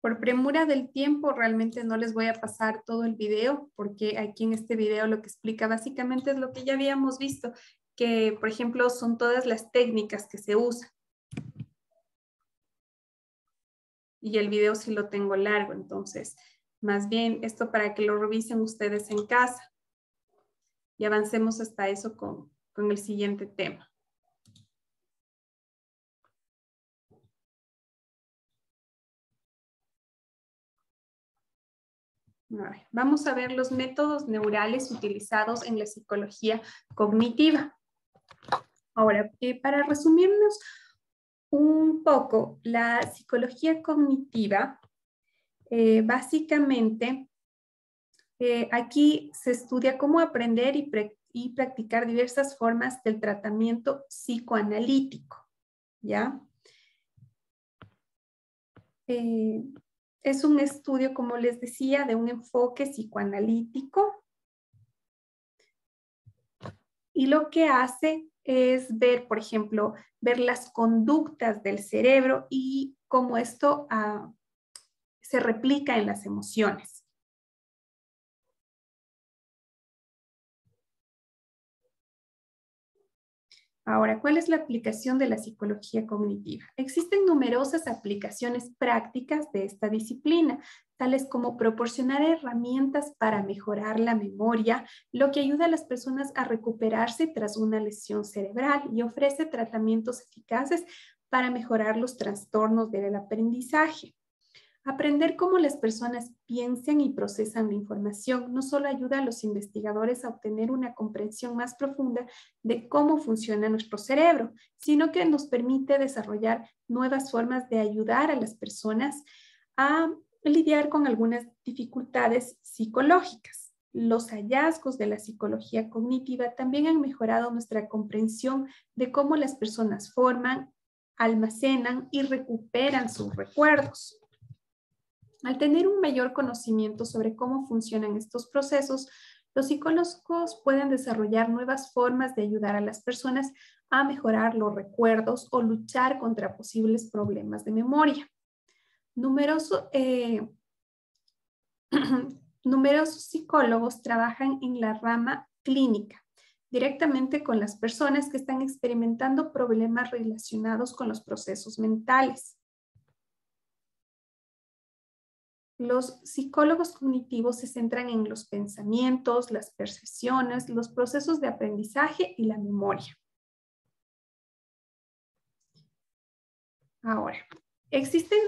Por premura del tiempo, realmente no les voy a pasar todo el video, porque aquí en este video lo que explica básicamente es lo que ya habíamos visto, que, por ejemplo, son todas las técnicas que se usan. Y el video sí lo tengo largo, entonces, más bien esto para que lo revisen ustedes en casa. Y avancemos hasta eso con el siguiente tema. Vamos a ver los métodos neurales utilizados en la psicología cognitiva. Ahora, para resumirnos un poco, la psicología cognitiva, básicamente, aquí se estudia cómo aprender y practicar diversas formas del tratamiento psicoanalítico, ¿ya? Es un estudio, como les decía, de un enfoque psicoanalítico y lo que hace es ver, por ejemplo, ver las conductas del cerebro y cómo esto se replica en las emociones. Ahora, ¿cuál es la aplicación de la psicología cognitiva? Existen numerosas aplicaciones prácticas de esta disciplina, tales como proporcionar herramientas para mejorar la memoria, lo que ayuda a las personas a recuperarse tras una lesión cerebral y ofrece tratamientos eficaces para mejorar los trastornos del aprendizaje. Aprender cómo las personas piensan y procesan la información no solo ayuda a los investigadores a obtener una comprensión más profunda de cómo funciona nuestro cerebro, sino que nos permite desarrollar nuevas formas de ayudar a las personas a lidiar con algunas dificultades psicológicas. Los hallazgos de la psicología cognitiva también han mejorado nuestra comprensión de cómo las personas forman, almacenan y recuperan sus recuerdos. Al tener un mayor conocimiento sobre cómo funcionan estos procesos, los psicólogos pueden desarrollar nuevas formas de ayudar a las personas a mejorar los recuerdos o luchar contra posibles problemas de memoria. Numerosos psicólogos trabajan en la rama clínica, directamente con las personas que están experimentando problemas relacionados con los procesos mentales. Los psicólogos cognitivos se centran en los pensamientos, las percepciones, los procesos de aprendizaje y la memoria. Ahora, existen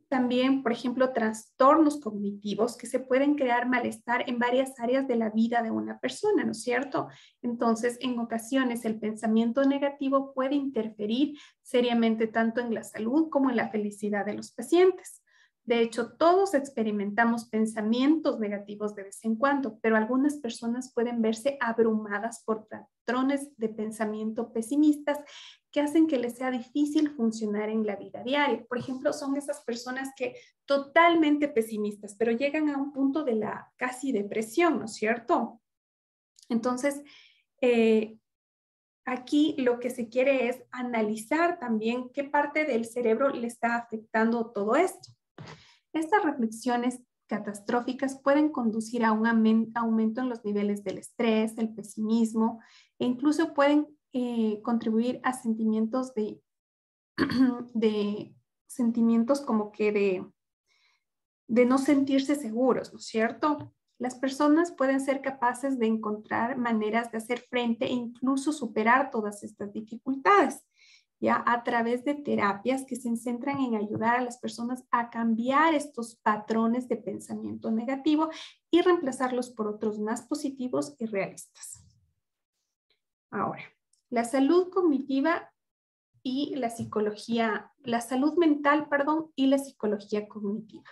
también, por ejemplo, trastornos cognitivos que se pueden crear malestar en varias áreas de la vida de una persona, ¿no es cierto? Entonces, en ocasiones el pensamiento negativo puede interferir seriamente tanto en la salud como en la felicidad de los pacientes. De hecho, todos experimentamos pensamientos negativos de vez en cuando, pero algunas personas pueden verse abrumadas por patrones de pensamiento pesimistas que hacen que les sea difícil funcionar en la vida diaria. Por ejemplo, son esas personas que totalmente pesimistas, pero llegan a un punto de la casi depresión, ¿no es cierto? Entonces, aquí lo que se quiere es analizar también qué parte del cerebro le está afectando todo esto. Estas reflexiones catastróficas pueden conducir a un aumento en los niveles del estrés, el pesimismo, e incluso pueden contribuir a sentimientos de sentimientos como que de no sentirse seguros, ¿no es cierto? Las personas pueden ser capaces de encontrar maneras de hacer frente e incluso superar todas estas dificultades, ya a través de terapias que se centran en ayudar a las personas a cambiar estos patrones de pensamiento negativo y reemplazarlos por otros más positivos y realistas. Ahora, la salud cognitiva y la psicología, la salud mental, perdón, y la psicología cognitiva.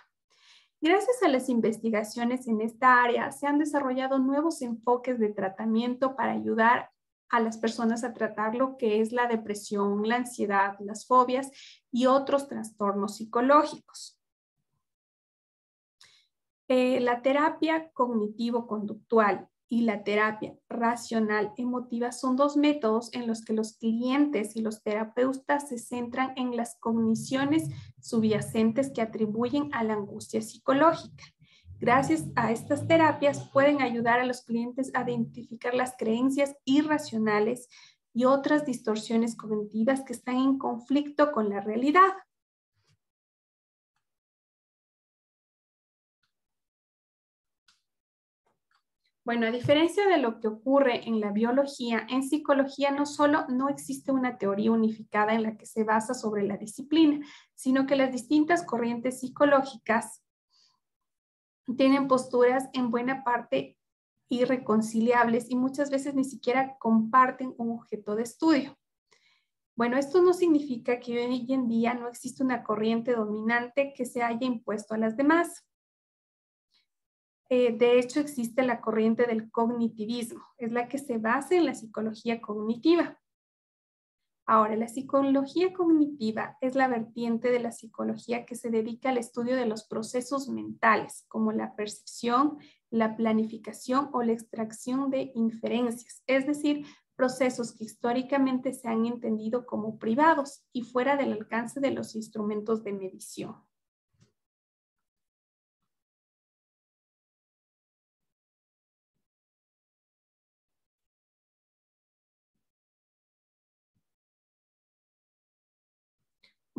Gracias a las investigaciones en esta área, se han desarrollado nuevos enfoques de tratamiento para ayudar a las personas a tratar lo que es la depresión, la ansiedad, las fobias y otros trastornos psicológicos. La terapia cognitivo-conductual y la terapia racional emotiva son dos métodos en los que los clientes y los terapeutas se centran en las cogniciones subyacentes que atribuyen a la angustia psicológica. Gracias a estas terapias pueden ayudar a los clientes a identificar las creencias irracionales y otras distorsiones cognitivas que están en conflicto con la realidad. Bueno, a diferencia de lo que ocurre en la biología, en psicología no solo no existe una teoría unificada en la que se basa sobre la disciplina, sino que las distintas corrientes psicológicas tienen posturas en buena parte irreconciliables y muchas veces ni siquiera comparten un objeto de estudio. Bueno, esto no significa que hoy en día no existe una corriente dominante que se haya impuesto a las demás. De hecho, existe la corriente del cognitivismo, es la que se basa en la psicología cognitiva. Ahora, la psicología cognitiva es la vertiente de la psicología que se dedica al estudio de los procesos mentales, como la percepción, la planificación o la extracción de inferencias, es decir, procesos que históricamente se han entendido como privados y fuera del alcance de los instrumentos de medición.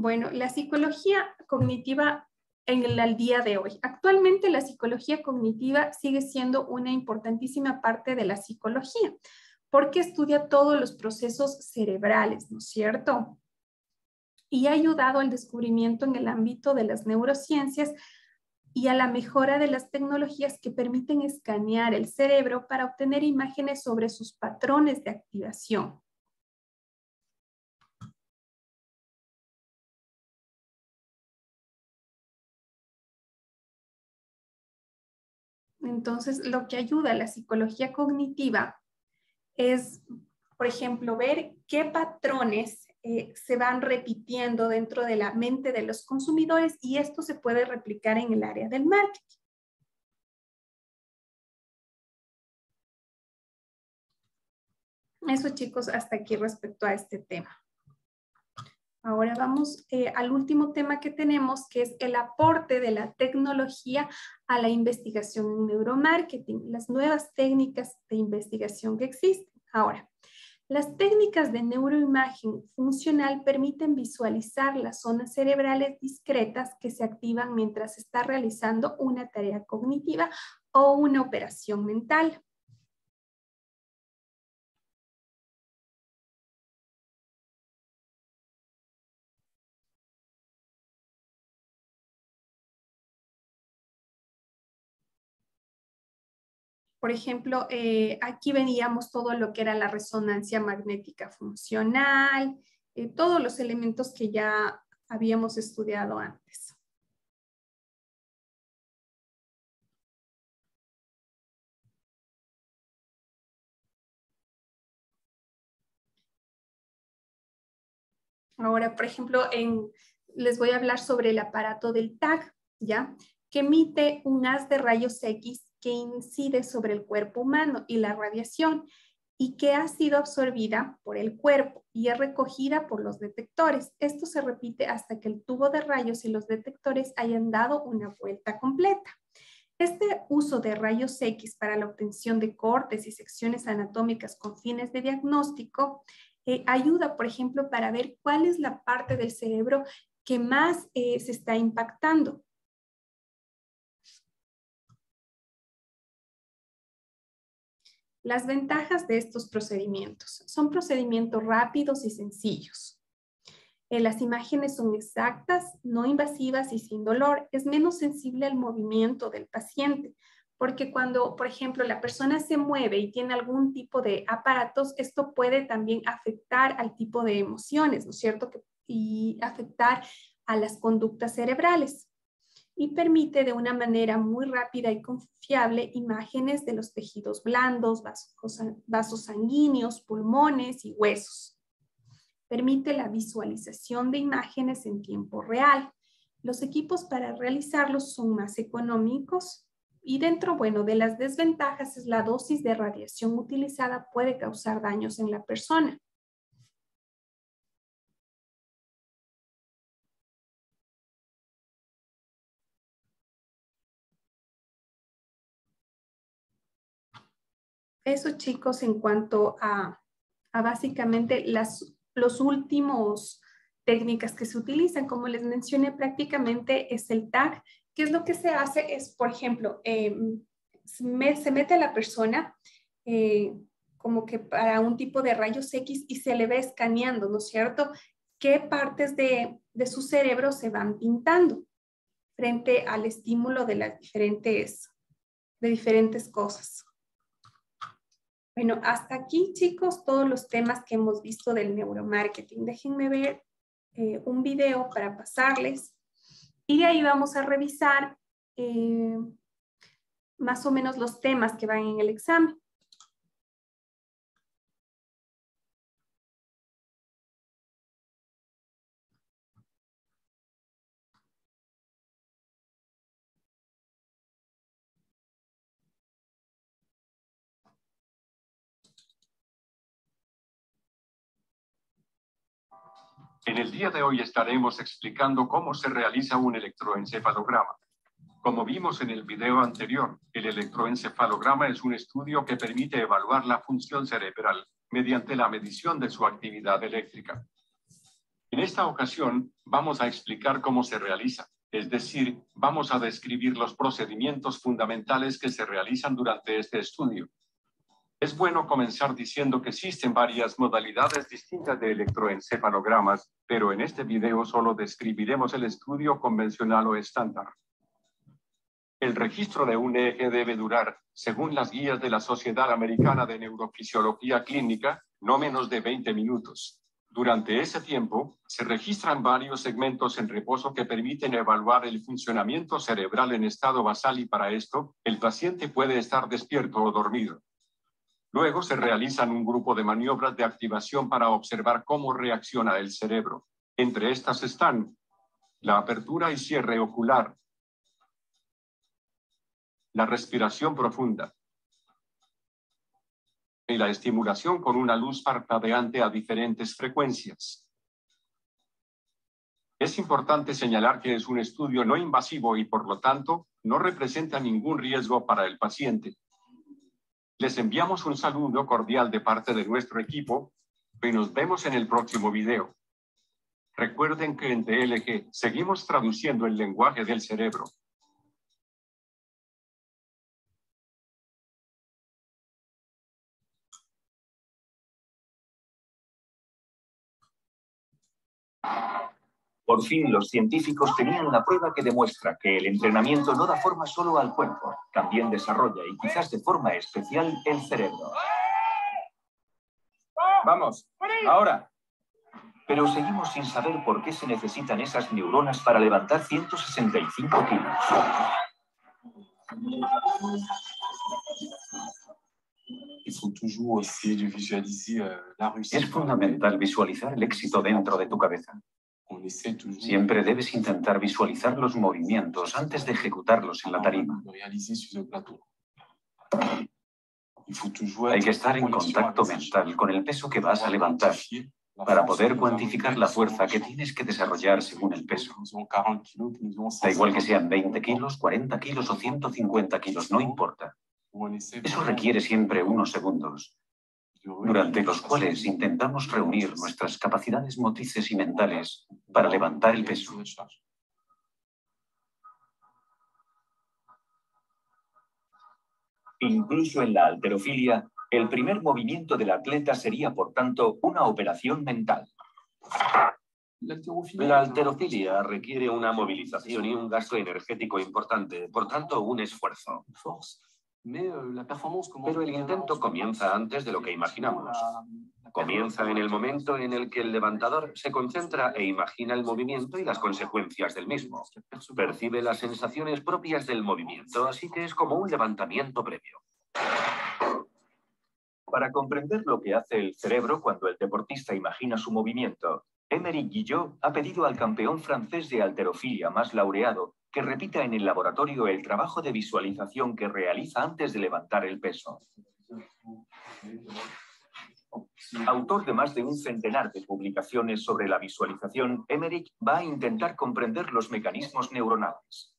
Bueno, la psicología cognitiva al día de hoy. Actualmente la psicología cognitiva sigue siendo una importantísima parte de la psicología, porque estudia todos los procesos cerebrales, ¿no es cierto? Y ha ayudado al descubrimiento en el ámbito de las neurociencias y a la mejora de las tecnologías que permiten escanear el cerebro para obtener imágenes sobre sus patrones de activación. Entonces, lo que ayuda a la psicología cognitiva es, por ejemplo, ver qué patrones se van repitiendo dentro de la mente de los consumidores y esto se puede replicar en el área del marketing. Eso, chicos, hasta aquí respecto a este tema. Ahora vamos al último tema que tenemos, que es el aporte de la tecnología a la investigación en neuromarketing, las nuevas técnicas de investigación que existen. Ahora, las técnicas de neuroimagen funcional permiten visualizar las zonas cerebrales discretas que se activan mientras se está realizando una tarea cognitiva o una operación mental. Por ejemplo, aquí veíamos todo lo que era la resonancia magnética funcional, todos los elementos que ya habíamos estudiado antes. Ahora, por ejemplo, les voy a hablar sobre el aparato del TAC, ¿ya? Que emite un haz de rayos X que incide sobre el cuerpo humano y la radiación y que ha sido absorbida por el cuerpo y es recogida por los detectores. Esto se repite hasta que el tubo de rayos y los detectores hayan dado una vuelta completa. Este uso de rayos X para la obtención de cortes y secciones anatómicas con fines de diagnóstico ayuda, por ejemplo, para ver cuál es la parte del cerebro que más se está impactando. Las ventajas de estos procedimientos. Son procedimientos rápidos y sencillos. Las imágenes son exactas, no invasivas y sin dolor. Es menos sensible al movimiento del paciente, porque cuando, por ejemplo, la persona se mueve y tiene algún tipo de aparatos, esto puede también afectar al tipo de emociones, ¿no es cierto? Y afectar a las conductas cerebrales. Y permite de una manera muy rápida y confiable imágenes de los tejidos blandos, vasos sanguíneos, pulmones y huesos. Permite la visualización de imágenes en tiempo real. Los equipos para realizarlos son más económicos y dentro, bueno, de las desventajas es la dosis de radiación utilizada puede causar daños en la persona. Eso, chicos, en cuanto a básicamente los últimos técnicas que se utilizan. Como les mencioné, prácticamente es el TAC. ¿Qué es lo que se hace? Es, por ejemplo, se mete a la persona como que para un tipo de rayos X y se le va escaneando, ¿no es cierto? ¿Qué partes de su cerebro se van pintando frente al estímulo de las diferentes cosas? Bueno, hasta aquí, chicos, todos los temas que hemos visto del neuromarketing. Déjenme ver un video para pasarles. Y de ahí vamos a revisar más o menos los temas que van en el examen. En el día de hoy estaremos explicando cómo se realiza un electroencefalograma. Como vimos en el video anterior, el electroencefalograma es un estudio que permite evaluar la función cerebral mediante la medición de su actividad eléctrica. En esta ocasión vamos a explicar cómo se realiza, es decir, vamos a describir los procedimientos fundamentales que se realizan durante este estudio. Es bueno comenzar diciendo que existen varias modalidades distintas de electroencefalogramas, pero en este video solo describiremos el estudio convencional o estándar. El registro de un EEG debe durar, según las guías de la Sociedad Americana de Neurofisiología Clínica, no menos de 20 minutos. Durante ese tiempo, se registran varios segmentos en reposo que permiten evaluar el funcionamiento cerebral en estado basal y para esto, el paciente puede estar despierto o dormido. Luego se realizan un grupo de maniobras de activación para observar cómo reacciona el cerebro. Entre estas están la apertura y cierre ocular, la respiración profunda y la estimulación con una luz parpadeante a diferentes frecuencias. Es importante señalar que es un estudio no invasivo y por lo tanto no representa ningún riesgo para el paciente. Les enviamos un saludo cordial de parte de nuestro equipo y nos vemos en el próximo video. Recuerden que en TLG seguimos traduciendo el lenguaje del cerebro. Por fin los científicos tenían una prueba que demuestra que el entrenamiento no da forma solo al cuerpo, también desarrolla y quizás de forma especial el cerebro. Vamos, ahora. Pero seguimos sin saber por qué se necesitan esas neuronas para levantar 165 kilos. Es fundamental visualizar el éxito dentro de tu cabeza. Siempre debes intentar visualizar los movimientos antes de ejecutarlos en la tarima. Hay que estar en contacto mental con el peso que vas a levantar para poder cuantificar la fuerza que tienes que desarrollar según el peso. Da igual que sean 20 kilos, 40 kilos o 150 kilos, no importa. Eso requiere siempre unos segundos, durante los cuales intentamos reunir nuestras capacidades motrices y mentales para levantar el peso. Incluso en la halterofilia, el primer movimiento del atleta sería, por tanto, una operación mental. La halterofilia requiere una movilización y un gasto energético importante, por tanto, un esfuerzo. Pero el intento comienza antes de lo que imaginamos. Comienza en el momento en el que el levantador se concentra e imagina el movimiento y las consecuencias del mismo. Percibe las sensaciones propias del movimiento, así que es como un levantamiento previo. Para comprender lo que hace el cerebro cuando el deportista imagina su movimiento, Émeric Guillot ha pedido al campeón francés de halterofilia más laureado que repita en el laboratorio el trabajo de visualización que realiza antes de levantar el peso. Autor de más de un centenar de publicaciones sobre la visualización, Émeric va a intentar comprender los mecanismos neuronales.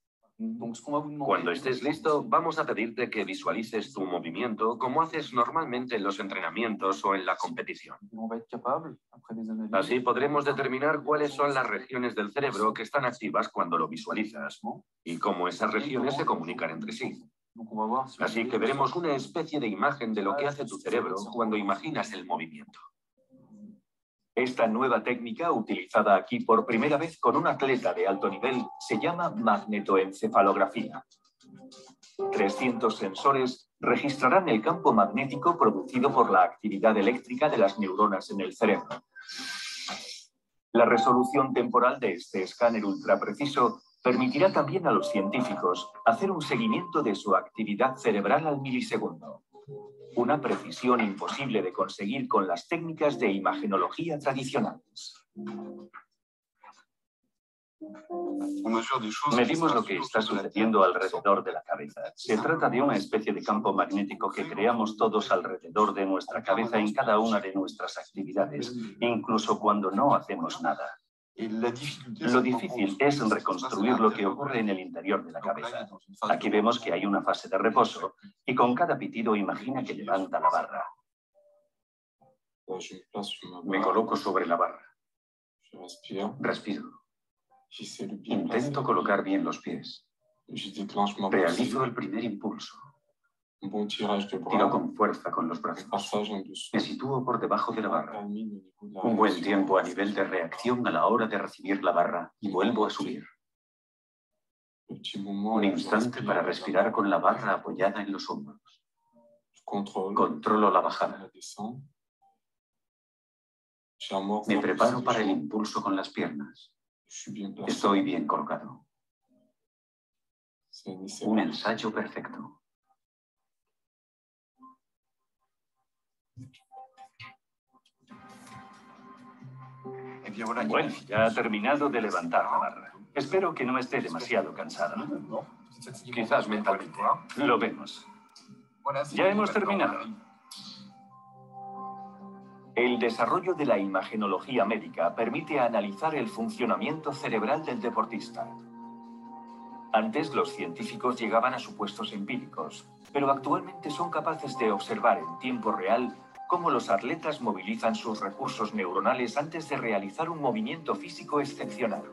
Cuando estés listo, vamos a pedirte que visualices tu movimiento como haces normalmente en los entrenamientos o en la competición. Así podremos determinar cuáles son las regiones del cerebro que están activas cuando lo visualizas y cómo esas regiones se comunican entre sí. Así que veremos una especie de imagen de lo que hace tu cerebro cuando imaginas el movimiento. Esta nueva técnica, utilizada aquí por primera vez con un atleta de alto nivel, se llama magnetoencefalografía. 300 sensores registrarán el campo magnético producido por la actividad eléctrica de las neuronas en el cerebro. La resolución temporal de este escáner ultrapreciso permitirá también a los científicos hacer un seguimiento de su actividad cerebral al milisegundo. Una precisión imposible de conseguir con las técnicas de imagenología tradicionales. Medimos lo que está sucediendo alrededor de la cabeza. Se trata de una especie de campo magnético que creamos todos alrededor de nuestra cabeza en cada una de nuestras actividades, incluso cuando no hacemos nada. Lo difícil es reconstruir lo que ocurre en el interior de la cabeza. Aquí vemos que hay una fase de reposo y con cada pitido imagina que levanta la barra. Me coloco sobre la barra. Respiro. Intento colocar bien los pies. Realizo el primer impulso. Tiro con fuerza con los brazos. Me sitúo por debajo de la barra. Un buen tiempo a nivel de reacción a la hora de recibir la barra y vuelvo a subir. Un instante para respirar con la barra apoyada en los hombros. Controlo la bajada. Me preparo para el impulso con las piernas. Estoy bien colocado. Un ensayo perfecto. Bueno, ya ha terminado de levantar la barra. Espero que no esté demasiado cansada. Quizás mentalmente. Lo vemos. Ya hemos terminado. El desarrollo de la imagenología médica permite analizar el funcionamiento cerebral del deportista. Antes los científicos llegaban a supuestos empíricos, pero actualmente son capaces de observar en tiempo real cómo los atletas movilizan sus recursos neuronales antes de realizar un movimiento físico excepcional.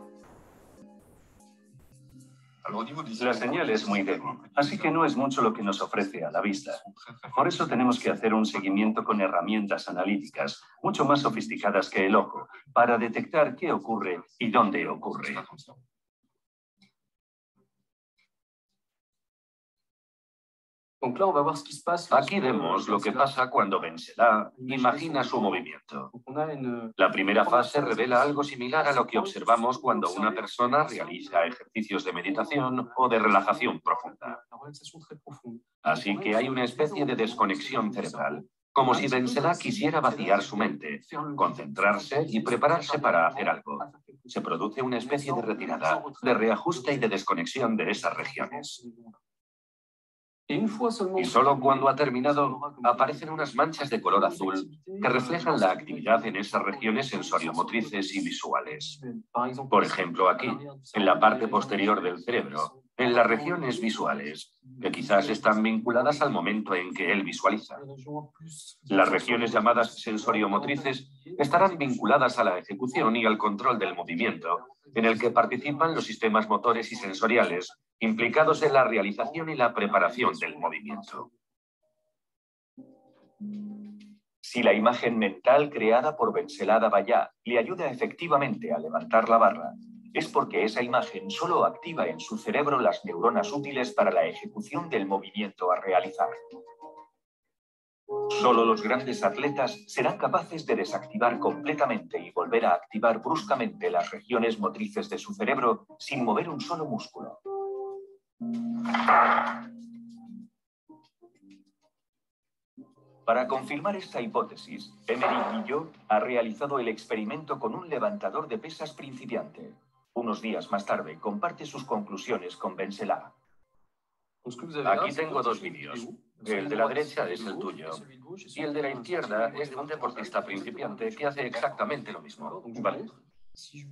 La señal es muy débil, así que no es mucho lo que nos ofrece a la vista. Por eso tenemos que hacer un seguimiento con herramientas analíticas, mucho más sofisticadas que el ojo, para detectar qué ocurre y dónde ocurre. Aquí vemos lo que pasa cuando Benselá imagina su movimiento. La primera fase revela algo similar a lo que observamos cuando una persona realiza ejercicios de meditación o de relajación profunda. Así que hay una especie de desconexión cerebral, como si Benselá quisiera vaciar su mente, concentrarse y prepararse para hacer algo. Se produce una especie de retirada, de reajuste y de desconexión de esas regiones. Y solo cuando ha terminado, aparecen unas manchas de color azul que reflejan la actividad en esas regiones sensoriomotrices y visuales. Por ejemplo, aquí, en la parte posterior del cerebro, en las regiones visuales, que quizás están vinculadas al momento en que él visualiza. Las regiones llamadas sensoriomotrices estarán vinculadas a la ejecución y al control del movimiento, en el que participan los sistemas motores y sensoriales implicados en la realización y la preparación del movimiento. Si la imagen mental creada por Benselá Bayá le ayuda efectivamente a levantar la barra, es porque esa imagen solo activa en su cerebro las neuronas útiles para la ejecución del movimiento a realizar. Solo los grandes atletas serán capaces de desactivar completamente y volver a activar bruscamente las regiones motrices de su cerebro sin mover un solo músculo. Para confirmar esta hipótesis, Emery Guillot ha realizado el experimento con un levantador de pesas principiante. Unos días más tarde, comparte sus conclusiones con Benselá. Aquí tengo dos vídeos. El de la derecha es el tuyo y el de la izquierda es de un deportista principiante que hace exactamente lo mismo. ¿Vale?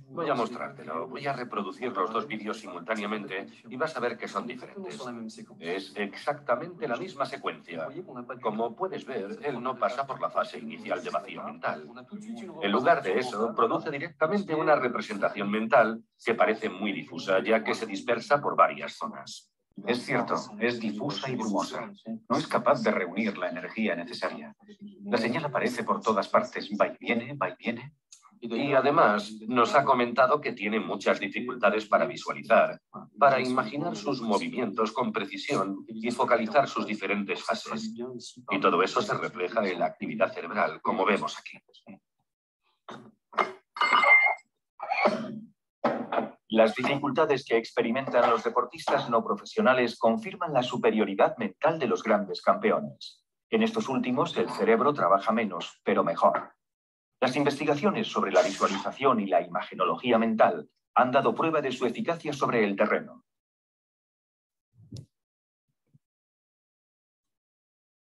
Voy a mostrártelo. Voy a reproducir los dos vídeos simultáneamente y vas a ver que son diferentes. Es exactamente la misma secuencia. Como puedes ver, él no pasa por la fase inicial de vacío mental. En lugar de eso, produce directamente una representación mental que parece muy difusa, ya que se dispersa por varias zonas. Es cierto, es difusa y brumosa. No es capaz de reunir la energía necesaria. La señal aparece por todas partes, va y viene, va y viene. Y además nos ha comentado que tiene muchas dificultades para visualizar, para imaginar sus movimientos con precisión y focalizar sus diferentes fases. Y todo eso se refleja en la actividad cerebral, como vemos aquí. Las dificultades que experimentan los deportistas no profesionales confirman la superioridad mental de los grandes campeones. En estos últimos, el cerebro trabaja menos, pero mejor. Las investigaciones sobre la visualización y la imagenología mental han dado prueba de su eficacia sobre el terreno.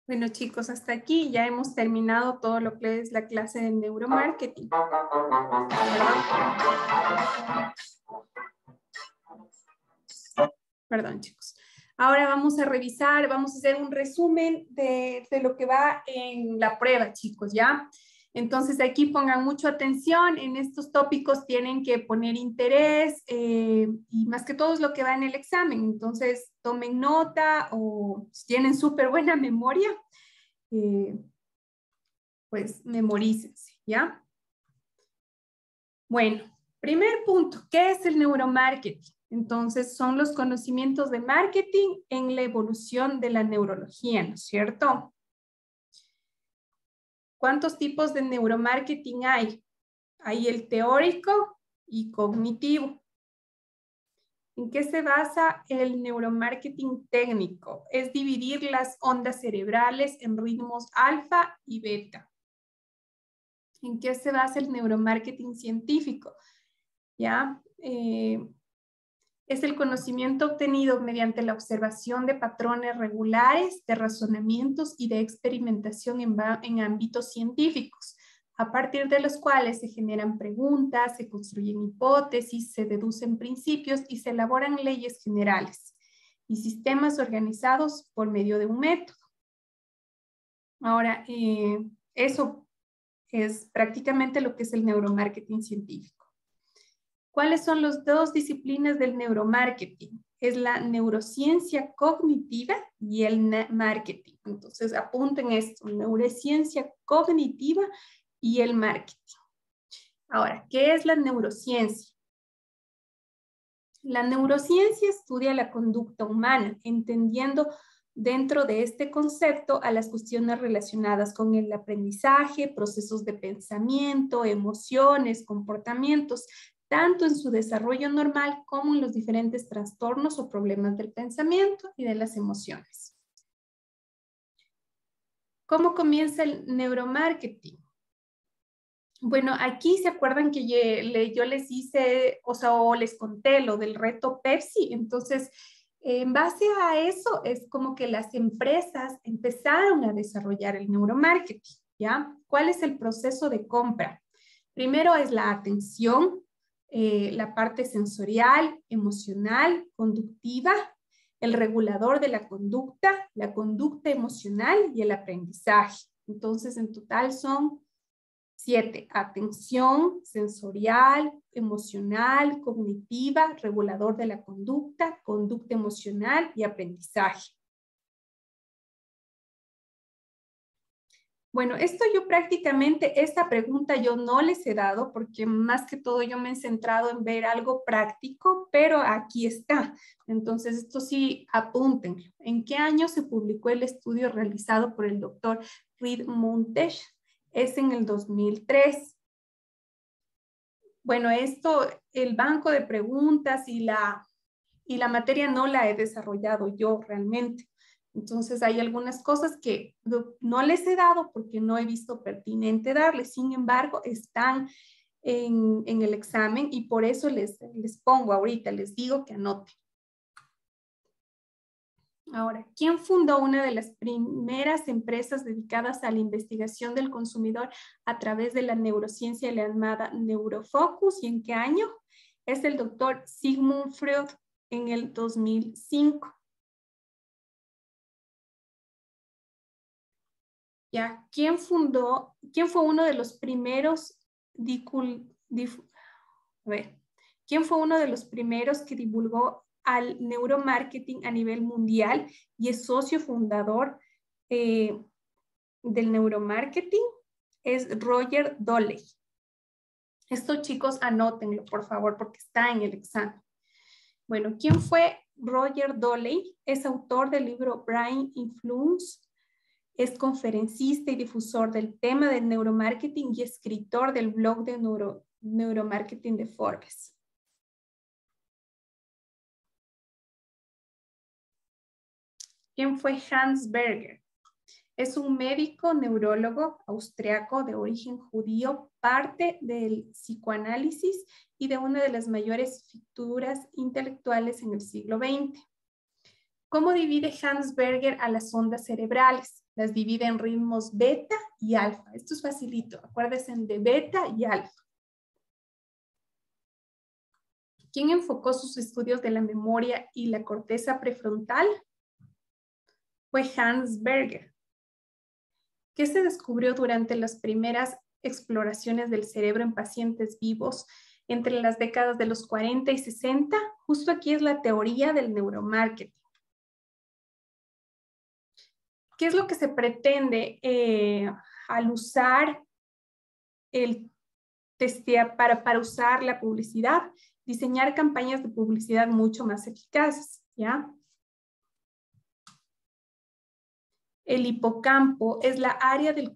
Bueno, chicos, hasta aquí ya hemos terminado todo lo que es la clase de neuromarketing. Perdón, chicos. Ahora vamos a revisar, vamos a hacer un resumen de lo que va en la prueba, chicos, ¿ya? Entonces, aquí pongan mucha atención. En estos tópicos tienen que poner interés y más que todo es lo que va en el examen. Entonces, tomen nota o si tienen súper buena memoria, pues memorícense, ¿ya? Bueno, primer punto, ¿qué es el neuromarketing? Entonces, son los conocimientos de marketing en la evolución de la neurología, ¿no es cierto? ¿Cuántos tipos de neuromarketing hay? Hay el teórico y cognitivo. ¿En qué se basa el neuromarketing técnico? Es dividir las ondas cerebrales en ritmos alfa y beta. ¿En qué se basa el neuromarketing científico? ¿Ya? Es el conocimiento obtenido mediante la observación de patrones regulares, de razonamientos y de experimentación en ámbitos científicos, a partir de los cuales se generan preguntas, se construyen hipótesis, se deducen principios y se elaboran leyes generales y sistemas organizados por medio de un método. Ahora, eso es prácticamente lo que es el neuromarketing científico. ¿Cuáles son las dos disciplinas del neuromarketing? Es la neurociencia cognitiva y el marketing. Entonces, apunten esto, neurociencia cognitiva y el marketing. Ahora, ¿qué es la neurociencia? La neurociencia estudia la conducta humana, entendiendo dentro de este concepto a las cuestiones relacionadas con el aprendizaje, procesos de pensamiento, emociones, comportamientos, tanto en su desarrollo normal como en los diferentes trastornos o problemas del pensamiento y de las emociones. ¿Cómo comienza el neuromarketing? Bueno, aquí se acuerdan que yo les hice, o les conté lo del reto Pepsi. Entonces, en base a eso, es como que las empresas empezaron a desarrollar el neuromarketing, ¿ya? ¿Cuál es el proceso de compra? Primero es la atención, la parte sensorial, emocional, conductiva, el regulador de la conducta emocional y el aprendizaje. Entonces, en total son 7. Atención, sensorial, emocional, cognitiva, regulador de la conducta emocional y aprendizaje. Bueno, esto yo prácticamente, esta pregunta yo no les he dado porque más que todo yo me he centrado en ver algo práctico, pero aquí está. Entonces, esto sí, apúntenlo. ¿En qué año se publicó el estudio realizado por el doctor Reed Montesh? Es en el 2003. Bueno, esto, el banco de preguntas y la materia no la he desarrollado yo realmente. Entonces hay algunas cosas que no les he dado porque no he visto pertinente darles. Sin embargo, están en el examen y por eso les pongo ahorita, les digo que anoten. Ahora, ¿quién fundó una de las primeras empresas dedicadas a la investigación del consumidor a través de la neurociencia llamada Neurofocus? ¿Y en qué año? Es el doctor Sigmund Freud en el 2005. Ya, ¿quién fue uno de los primeros ¿quién fue uno de los primeros que divulgó al neuromarketing a nivel mundial y es socio fundador del neuromarketing? Es Roger Doley. Esto, chicos, anótenlo, por favor, porque está en el examen. Bueno, ¿quién fue Roger Doley? Es autor del libro Brain Influence, es conferencista y difusor del tema del neuromarketing y escritor del blog de neuromarketing de Forbes. ¿Quién fue Hans Berger? Es un médico neurólogo austriaco de origen judío, parte del psicoanálisis y de una de las mayores figuras intelectuales en el siglo XX. ¿Cómo divide Hans Berger a las ondas cerebrales? Las divide en ritmos beta y alfa. Esto es facilito. Acuérdense de beta y alfa. ¿Quién enfocó sus estudios de la memoria y la corteza prefrontal? Fue Hans Berger. ¿Qué se descubrió durante las primeras exploraciones del cerebro en pacientes vivos entre las décadas de los 40 y 60? Justo aquí es la teoría del neuromarketing. ¿Qué es lo que se pretende al usar el testear para usar la publicidad? Diseñar campañas de publicidad mucho más eficaces, ¿ya? El hipocampo es la área de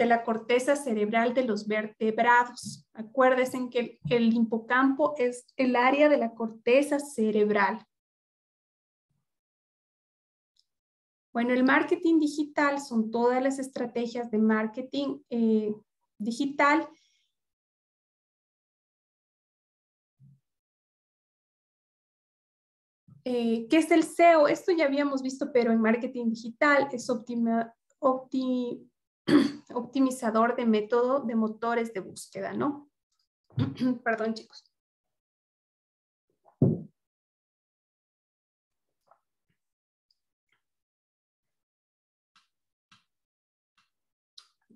la corteza cerebral de los vertebrados. Acuérdense que el hipocampo es el área de la corteza cerebral. Bueno, el marketing digital son todas las estrategias de marketing digital ¿qué es el SEO? Esto ya habíamos visto, pero en marketing digital es optimizador de método de motores de búsqueda, ¿no? Perdón, chicos.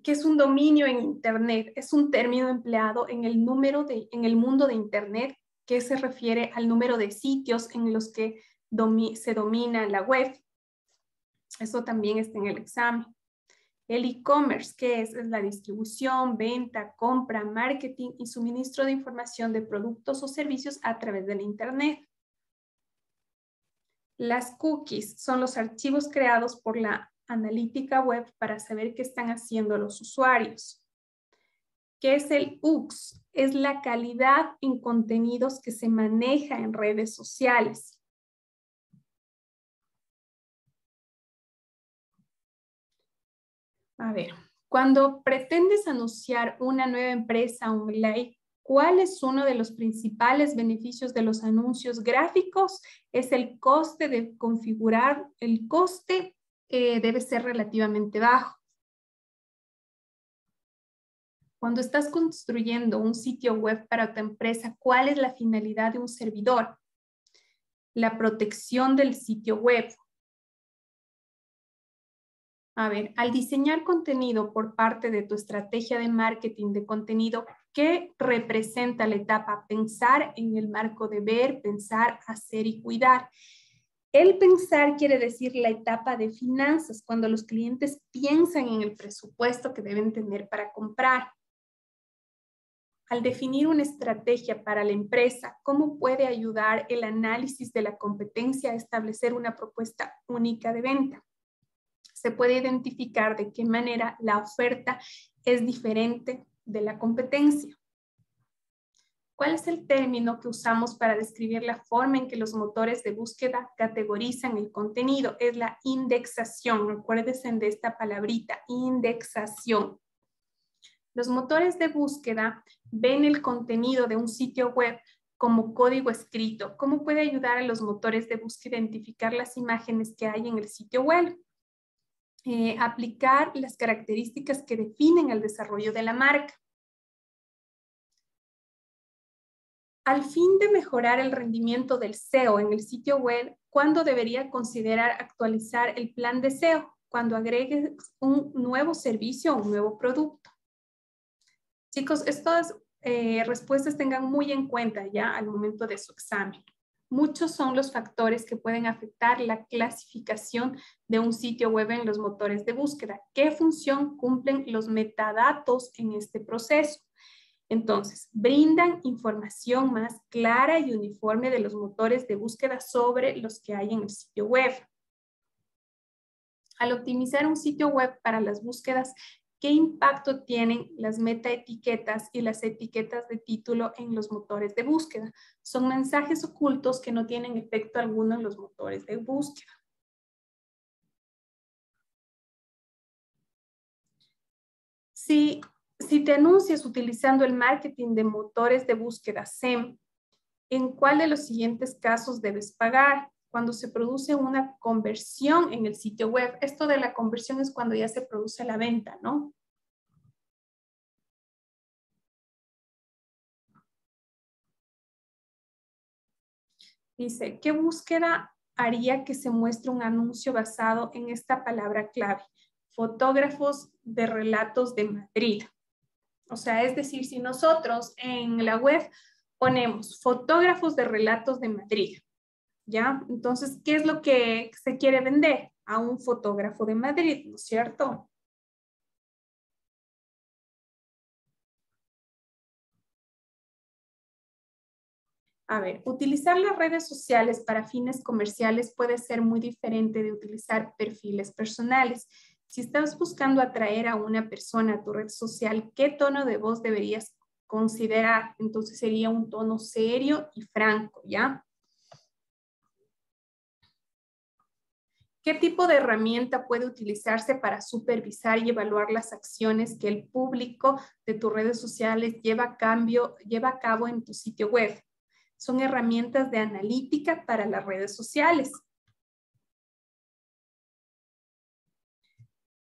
¿Qué es un dominio en Internet? Es un término empleado en el mundo de Internet que se refiere al número de sitios en los que se domina la web. Eso también está en el examen. El e-commerce, ¿qué es? Es la distribución, venta, compra, marketing y suministro de información de productos o servicios a través del Internet. Las cookies son los archivos creados por la analítica web para saber qué están haciendo los usuarios. ¿Qué es el UX? Es la calidad en contenidos que se maneja en redes sociales. A ver, cuando pretendes anunciar una nueva empresa online, ¿cuál es uno de los principales beneficios de los anuncios gráficos? Es el coste de configurar. El coste debe ser relativamente bajo. Cuando estás construyendo un sitio web para tu empresa, ¿cuál es la finalidad de un servidor? La protección del sitio web. A ver, al diseñar contenido por parte de tu estrategia de marketing de contenido, ¿qué representa la etapa? Pensar en el marco de ver, pensar, hacer y cuidar. El pensar quiere decir la etapa de finanzas, cuando los clientes piensan en el presupuesto que deben tener para comprar. Al definir una estrategia para la empresa, ¿cómo puede ayudar el análisis de la competencia a establecer una propuesta única de venta? Se puede identificar de qué manera la oferta es diferente de la competencia. ¿Cuál es el término que usamos para describir la forma en que los motores de búsqueda categorizan el contenido? Es la indexación. Acuérdense de esta palabrita, indexación. Los motores de búsqueda ven el contenido de un sitio web como código escrito. ¿Cómo puede ayudar a los motores de búsqueda a identificar las imágenes que hay en el sitio web? Aplicar las características que definen el desarrollo de la marca. Al fin de mejorar el rendimiento del SEO en el sitio web, ¿cuándo debería considerar actualizar el plan de SEO? Cuando agregues un nuevo servicio o un nuevo producto. Chicos, estas respuestas tengan muy en cuenta ya al momento de su examen. Muchos son los factores que pueden afectar la clasificación de un sitio web en los motores de búsqueda. ¿Qué función cumplen los metadatos en este proceso? Entonces, brindan información más clara y uniforme de los motores de búsqueda sobre los que hay en el sitio web. Al optimizar un sitio web para las búsquedas, ¿qué impacto tienen las metaetiquetas y las etiquetas de título en los motores de búsqueda? Son mensajes ocultos que no tienen efecto alguno en los motores de búsqueda. Si te anuncias utilizando el marketing de motores de búsqueda SEM, ¿en cuál de los siguientes casos debes pagar? Cuando se produce una conversión en el sitio web. Esto de la conversión es cuando ya se produce la venta, ¿no? Dice, ¿qué búsqueda haría que se muestre un anuncio basado en esta palabra clave? Fotógrafos de relatos de Madrid. O sea, es decir, si nosotros en la web ponemos fotógrafos de relatos de Madrid, ¿ya? Entonces, ¿qué es lo que se quiere vender? A un fotógrafo de Madrid, ¿no es cierto? A ver, utilizar las redes sociales para fines comerciales puede ser muy diferente de utilizar perfiles personales. Si estás buscando atraer a una persona a tu red social, ¿qué tono de voz deberías considerar? Entonces sería un tono serio y franco, ¿ya? ¿Qué tipo de herramienta puede utilizarse para supervisar y evaluar las acciones que el público de tus redes sociales lleva a cabo en tu sitio web? Son herramientas de analítica para las redes sociales.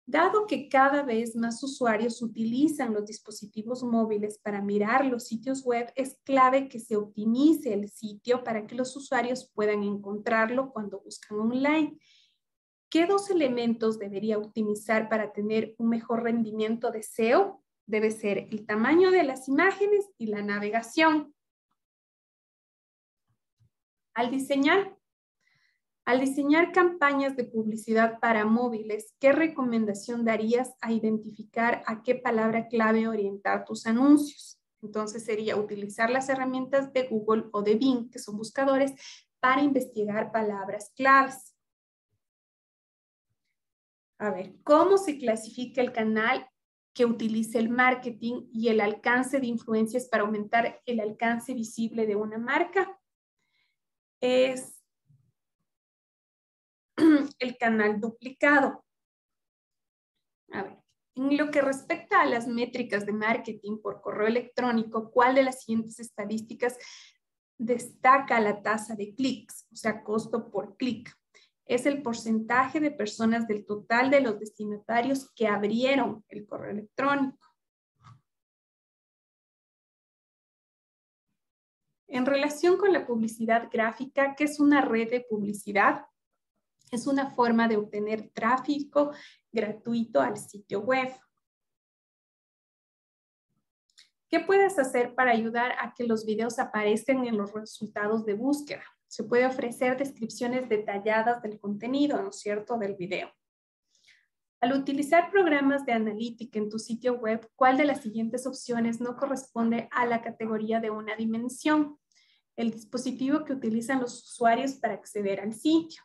Dado que cada vez más usuarios utilizan los dispositivos móviles para mirar los sitios web, es clave que se optimice el sitio para que los usuarios puedan encontrarlo cuando buscan online. ¿Qué dos elementos debería optimizar para tener un mejor rendimiento de SEO? Debe ser el tamaño de las imágenes y la navegación. Al diseñar campañas de publicidad para móviles, ¿qué recomendación darías a identificar a qué palabra clave orientar tus anuncios? Entonces sería utilizar las herramientas de Google o de Bing, que son buscadores, para investigar palabras claves. A ver, ¿cómo se clasifica el canal que utiliza el marketing y el alcance de influencias para aumentar el alcance visible de una marca? Es el canal duplicado. A ver, En lo que respecta a las métricas de marketing por correo electrónico, ¿cuál de las siguientes estadísticas destaca la tasa de clics, o sea, costo por clic? Es el porcentaje de personas del total de los destinatarios que abrieron el correo electrónico. En relación con la publicidad gráfica, ¿qué es una red de publicidad? Es una forma de obtener tráfico gratuito al sitio web. ¿Qué puedes hacer para ayudar a que los videos aparezcan en los resultados de búsqueda? Se puede ofrecer descripciones detalladas del contenido, ¿no es cierto?, del video. Al utilizar programas de analítica en tu sitio web, ¿cuál de las siguientes opciones no corresponde a la categoría de una dimensión? El dispositivo que utilizan los usuarios para acceder al sitio.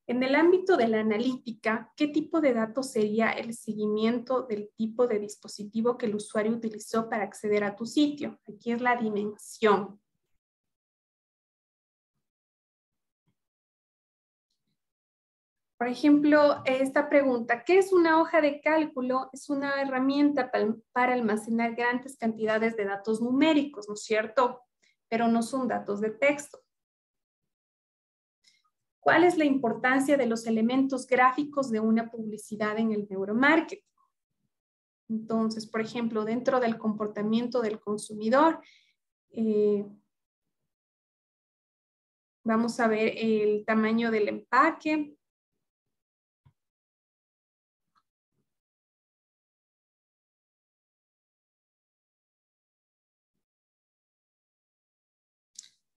En el ámbito de la analítica, ¿qué tipo de datos sería el seguimiento del tipo de dispositivo que el usuario utilizó para acceder a tu sitio? Aquí es la dimensión. Por ejemplo, esta pregunta, ¿qué es una hoja de cálculo? Es una herramienta para almacenar grandes cantidades de datos numéricos, ¿no es cierto? Pero no son datos de texto. ¿Cuál es la importancia de los elementos gráficos de una publicidad en el neuromarketing? Entonces, por ejemplo, dentro del comportamiento del consumidor, vamos a ver el tamaño del empaque.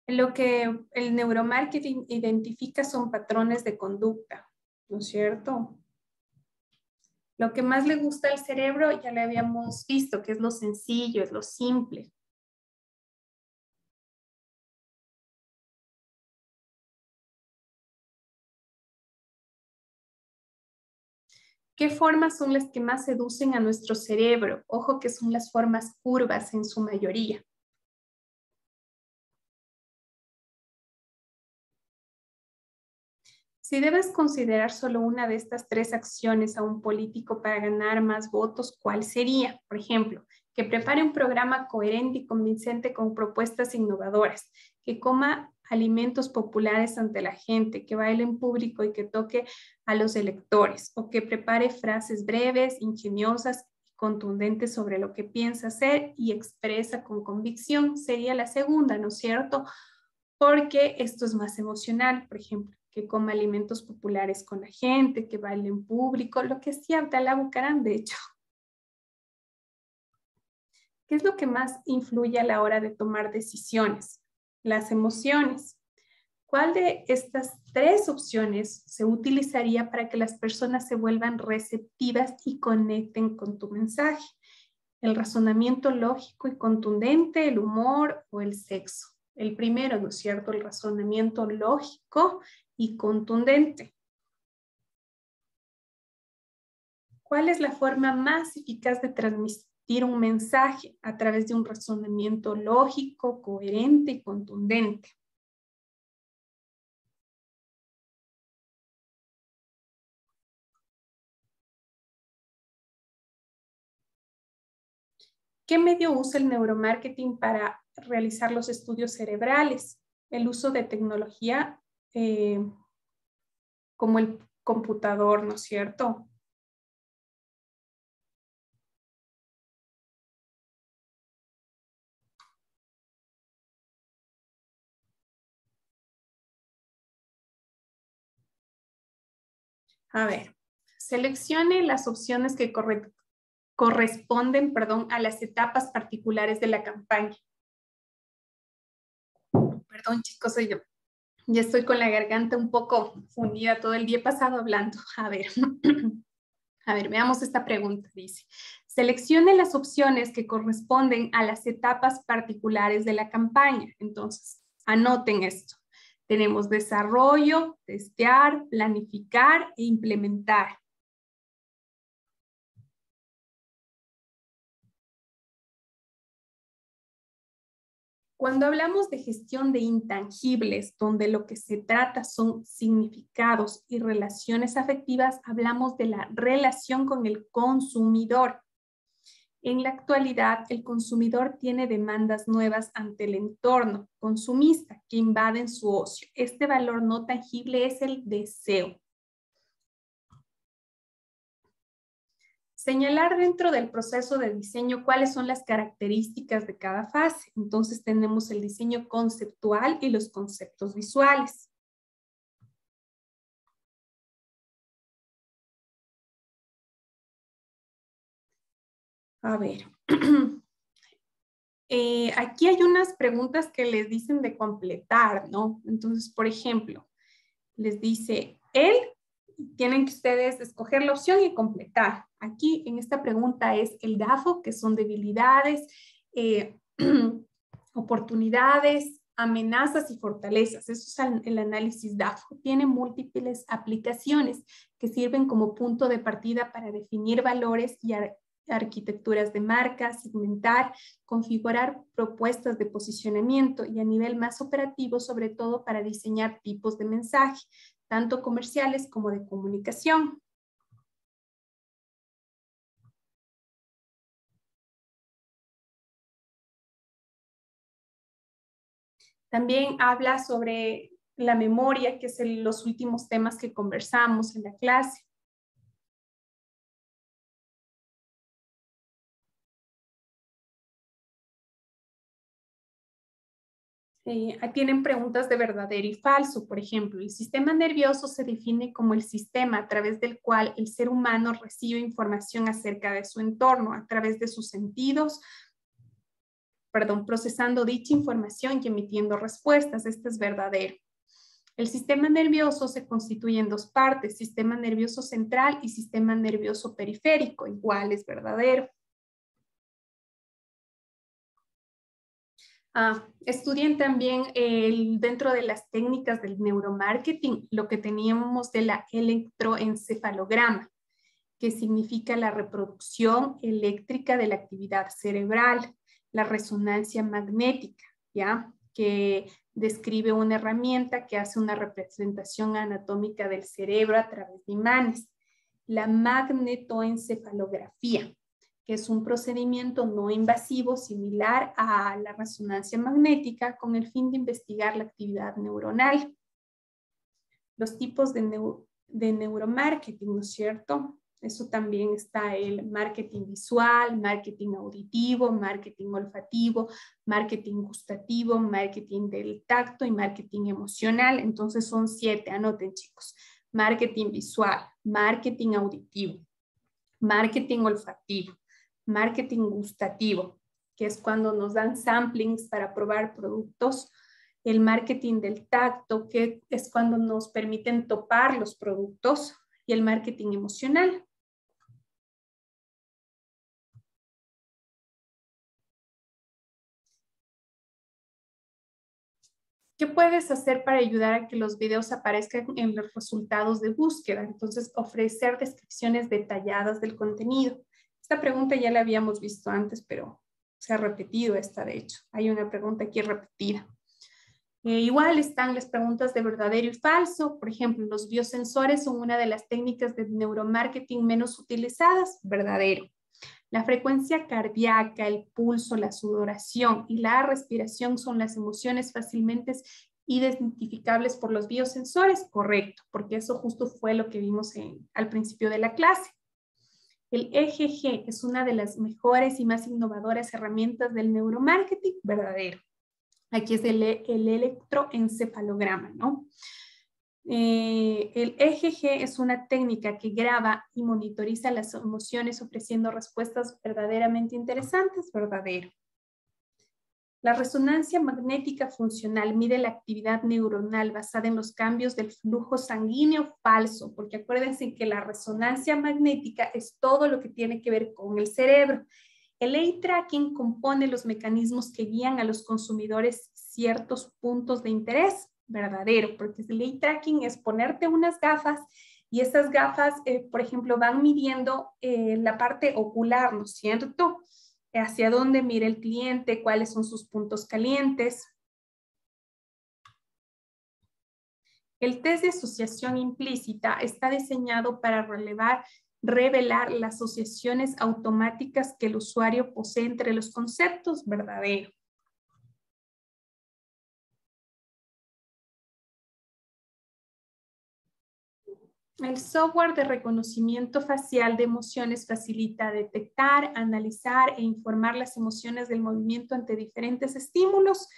Lo que el neuromarketing identifica son patrones de conducta, ¿no es cierto? Lo que más le gusta al cerebro ya le habíamos visto, que es lo sencillo, es lo simple. ¿Qué formas son las que más seducen a nuestro cerebro? Ojo que son las formas curvas en su mayoría. Si debes considerar solo una de estas tres acciones a un político para ganar más votos, ¿cuál sería? Por ejemplo, que prepare un programa coherente y convincente con propuestas innovadoras, que coma alimentos populares ante la gente, que baile en público y que toque a los electores, o que prepare frases breves, ingeniosas y contundentes sobre lo que piensa hacer y expresa con convicción. Sería la segunda, ¿no es cierto? Porque esto es más emocional, por ejemplo, que coma alimentos populares con la gente, que baile en público, lo que hacía Abdalá Bucaram, de hecho. ¿Qué es lo que más influye a la hora de tomar decisiones? Las emociones. ¿Cuál de estas tres opciones se utilizaría para que las personas se vuelvan receptivas y conecten con tu mensaje? ¿El razonamiento lógico y contundente, el humor o el sexo? El primero, ¿no es cierto? El razonamiento lógico y contundente. ¿Cuál es la forma más eficaz de transmitir un mensaje? A través de un razonamiento lógico, coherente y contundente. ¿Qué medio usa el neuromarketing para realizar los estudios cerebrales? El uso de tecnología como el computador, ¿no es cierto? A ver, seleccione las opciones que corresponden, a las etapas particulares de la campaña. Perdón, chicos, soy yo. Ya estoy con la garganta un poco fundida, todo el día pasado hablando. A ver, veamos esta pregunta. Dice, seleccione las opciones que corresponden a las etapas particulares de la campaña. Entonces, anoten esto. Tenemos desarrollo, testear, planificar e implementar. Cuando hablamos de gestión de intangibles, donde lo que se trata son significados y relaciones afectivas, hablamos de la relación con el consumidor. En la actualidad, el consumidor tiene demandas nuevas ante el entorno consumista que invaden su ocio. Este valor no tangible es el deseo. Señalar dentro del proceso de diseño cuáles son las características de cada fase. Entonces tenemos el diseño conceptual y los conceptos visuales. A ver, aquí hay unas preguntas que les dicen de completar, ¿no? Entonces, por ejemplo, les dice, tienen que ustedes escoger la opción y completar. Aquí en esta pregunta es el DAFO, que son debilidades, oportunidades, amenazas y fortalezas. Eso es el análisis DAFO. Tiene múltiples aplicaciones que sirven como punto de partida para definir valores y arquitecturas de marca, segmentar, configurar propuestas de posicionamiento y a nivel más operativo, sobre todo para diseñar tipos de mensaje, tanto comerciales como de comunicación. También habla sobre la memoria, que es los últimos temas que conversamos en la clase. Tienen preguntas de verdadero y falso. Por ejemplo, el sistema nervioso se define como el sistema a través del cual el ser humano recibe información acerca de su entorno, a través de sus sentidos, procesando dicha información y emitiendo respuestas. Este es verdadero. El sistema nervioso se constituye en dos partes, sistema nervioso central y sistema nervioso periférico. Igual es verdadero. Estudien también dentro de las técnicas del neuromarketing lo que teníamos de la electroencefalograma, que significa la reproducción eléctrica de la actividad cerebral, la resonancia magnética, ¿ya? Que describe una herramienta que hace una representación anatómica del cerebro a través de imanes. La magnetoencefalografía, que es un procedimiento no invasivo similar a la resonancia magnética con el fin de investigar la actividad neuronal. Los tipos de neuromarketing, ¿no es cierto? Eso también está el marketing visual, marketing auditivo, marketing olfativo, marketing gustativo, marketing del tacto y marketing emocional. Entonces son 7, anoten chicos. Marketing visual, marketing auditivo, marketing olfativo, marketing gustativo, que es cuando nos dan samplings para probar productos. El marketing del tacto, que es cuando nos permiten topar los productos. Y el marketing emocional. ¿Qué puedes hacer para ayudar a que los videos aparezcan en los resultados de búsqueda? Entonces, ofrecer descripciones detalladas del contenido. Esta pregunta ya la habíamos visto antes, pero se ha repetido esta, de hecho. Hay una pregunta aquí repetida. Igual están las preguntas de verdadero y falso. Por ejemplo, los biosensores son una de las técnicas de neuromarketing menos utilizadas. Verdadero. La frecuencia cardíaca, el pulso, la sudoración y la respiración son las emociones fácilmente identificables por los biosensores. Correcto, porque eso justo fue lo que vimos al principio de la clase. El EGG es una de las mejores y más innovadoras herramientas del neuromarketing. Verdadero. Aquí es el electroencefalograma, ¿no? El EGG es una técnica que graba y monitoriza las emociones ofreciendo respuestas verdaderamente interesantes. Verdadero. La resonancia magnética funcional mide la actividad neuronal basada en los cambios del flujo sanguíneo. Falso, porque acuérdense que la resonancia magnética es todo lo que tiene que ver con el cerebro. El eye tracking compone los mecanismos que guían a los consumidores ciertos puntos de interés. Verdadero, porque el eye tracking es ponerte unas gafas y esas gafas, por ejemplo, van midiendo la parte ocular, ¿no es cierto? hacia dónde mira el cliente, cuáles son sus puntos calientes. El test de asociación implícita está diseñado para revelar las asociaciones automáticas que el usuario posee entre los conceptos verdaderos. El software de reconocimiento facial de emociones facilita detectar, analizar e informar las emociones del movimiento ante diferentes estímulos.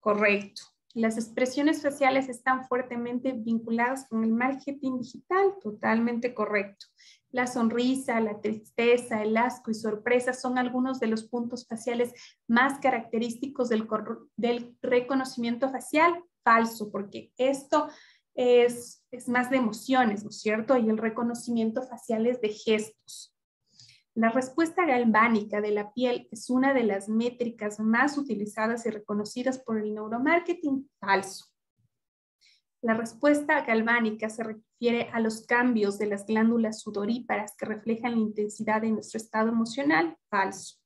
Correcto. Las expresiones faciales están fuertemente vinculadas con el marketing digital. Totalmente correcto. La sonrisa, la tristeza, el asco y sorpresa son algunos de los puntos faciales más característicos del reconocimiento facial. Falso, porque esto es más de emociones, ¿no es cierto? Y el reconocimiento facial es de gestos. La respuesta galvánica de la piel es una de las métricas más utilizadas y reconocidas por el neuromarketing. Falso. La respuesta galvánica se refiere a los cambios de las glándulas sudoríparas que reflejan la intensidad de nuestro estado emocional. Falso.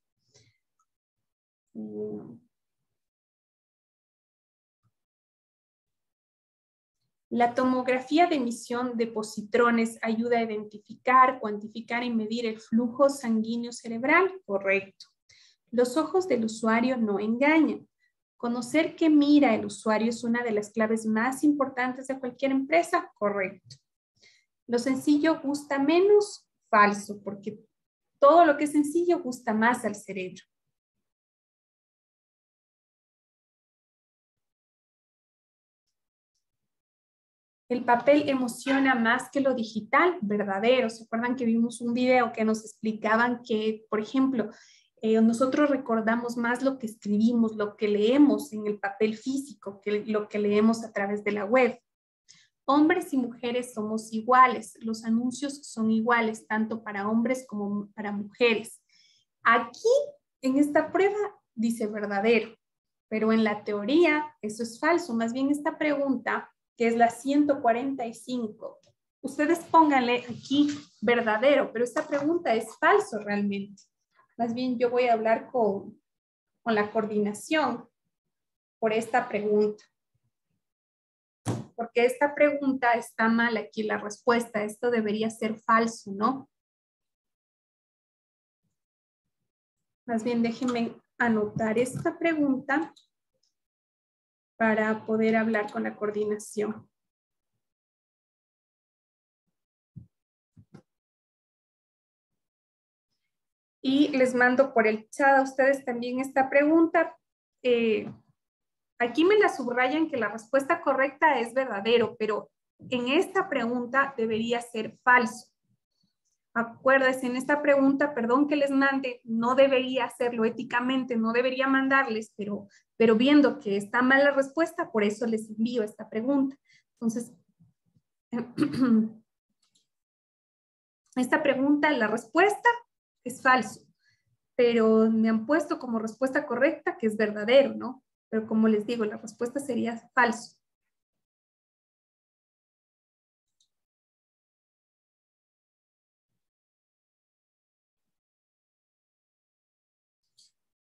La tomografía de emisión de positrones ayuda a identificar, cuantificar y medir el flujo sanguíneo cerebral. Correcto. Los ojos del usuario no engañan. Conocer qué mira el usuario es una de las claves más importantes de cualquier empresa. Correcto. Lo sencillo gusta menos. Falso, porque todo lo que es sencillo gusta más al cerebro. El papel emociona más que lo digital. Verdadero. ¿Se acuerdan que vimos un video que nos explicaban que, por ejemplo, nosotros recordamos más lo que escribimos, lo que leemos en el papel físico que lo que leemos a través de la web? Hombres y mujeres somos iguales. Los anuncios son iguales, tanto para hombres como para mujeres. Aquí, en esta prueba, dice verdadero, pero en la teoría eso es falso. Más bien esta pregunta, que es la 145, ustedes pónganle aquí verdadero, pero esta pregunta es falso realmente. Más bien yo voy a hablar con la coordinación por esta pregunta. Porque esta pregunta está mal aquí la respuesta. Esto debería ser falso, ¿no? Más bien déjenme anotar esta pregunta para poder hablar con la coordinación. Y les mando por el chat a ustedes también esta pregunta. Aquí me la subrayan que la respuesta correcta es verdadero, pero en esta pregunta debería ser falso. Acuérdense, en esta pregunta, perdón que les mande, no debería hacerlo éticamente, no debería mandarles, pero viendo que está mal la respuesta, por eso les envío esta pregunta. Entonces, esta pregunta, la respuesta es falso, pero me han puesto como respuesta correcta que es verdadero, ¿no? Pero como les digo, la respuesta sería falso.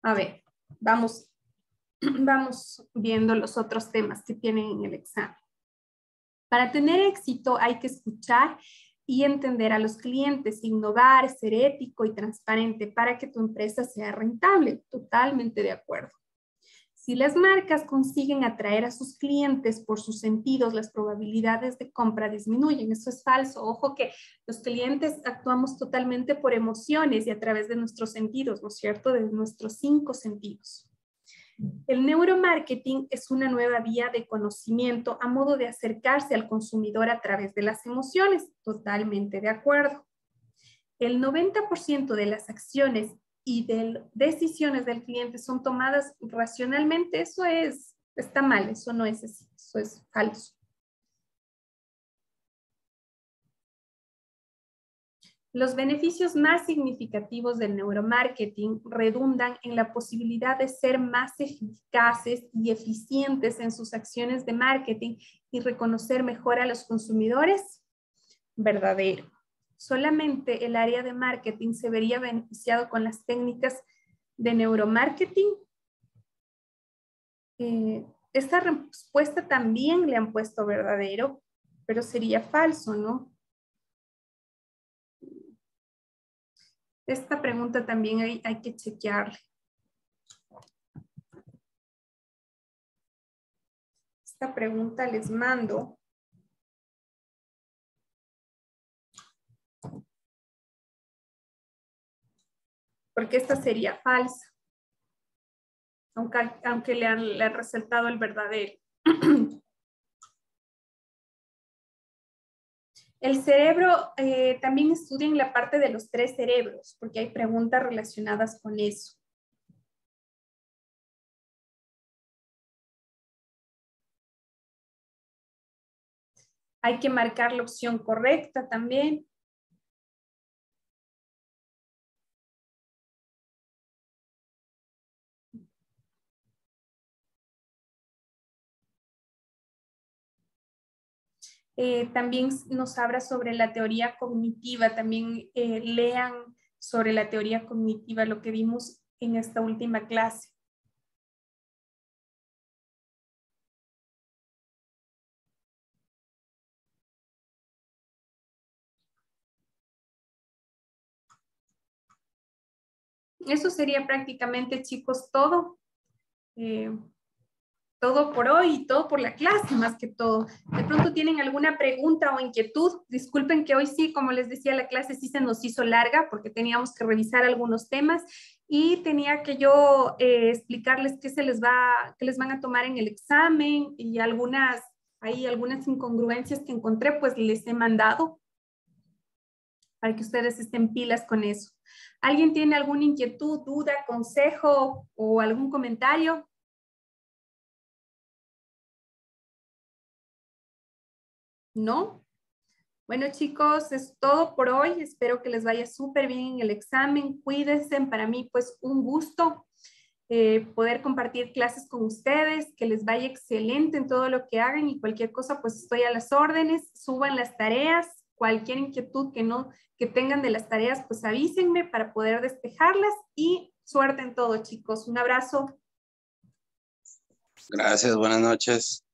A ver, vamos viendo los otros temas que tienen en el examen. Para tener éxito hay que escuchar y entender a los clientes, innovar, ser ético y transparente para que tu empresa sea rentable. Totalmente de acuerdo. Si las marcas consiguen atraer a sus clientes por sus sentidos, las probabilidades de compra disminuyen. Eso es falso. Ojo que los clientes actuamos totalmente por emociones y a través de nuestros sentidos, ¿no es cierto? De nuestros 5 sentidos. El neuromarketing es una nueva vía de conocimiento a modo de acercarse al consumidor a través de las emociones. Totalmente de acuerdo. El 90% de las acciones y de decisiones del cliente son tomadas racionalmente. Eso está mal, eso no es así, eso es falso. Los beneficios más significativos del neuromarketing redundan en la posibilidad de ser más eficaces y eficientes en sus acciones de marketing y reconocer mejor a los consumidores. Verdadero. Solamente el área de marketing se vería beneficiado con las técnicas de neuromarketing. Esta respuesta también le han puesto verdadero, pero sería falso, ¿no? Esta pregunta también hay que chequearle. Esta pregunta les mando. Porque esta sería falsa. Aunque le han resaltado el verdadero. El cerebro, también estudian la parte de los 3 cerebros, porque hay preguntas relacionadas con eso. Hay que marcar la opción correcta también. También nos habla sobre la teoría cognitiva, también lean sobre la teoría cognitiva, lo que vimos en esta última clase. Eso sería prácticamente, chicos, todo. Todo por hoy y todo por la clase, más que todo. De pronto tienen alguna pregunta o inquietud. Disculpen que hoy sí, como les decía, la clase sí se nos hizo larga porque teníamos que revisar algunos temas y tenía que yo explicarles qué les van a tomar en el examen y algunas incongruencias que encontré, pues les he mandado para que ustedes estén pilas con eso. ¿Alguien tiene alguna inquietud, duda, consejo o algún comentario? ¿No? Bueno, chicos, es todo por hoy. Espero que les vaya súper bien en el examen. Cuídense. Para mí, pues, un gusto poder compartir clases con ustedes. Que les vaya excelente en todo lo que hagan y cualquier cosa, pues, estoy a las órdenes. Suban las tareas. Cualquier inquietud que tengan de las tareas, pues, avísenme para poder despejarlas. Y suerte en todo, chicos. Un abrazo. Gracias. Buenas noches.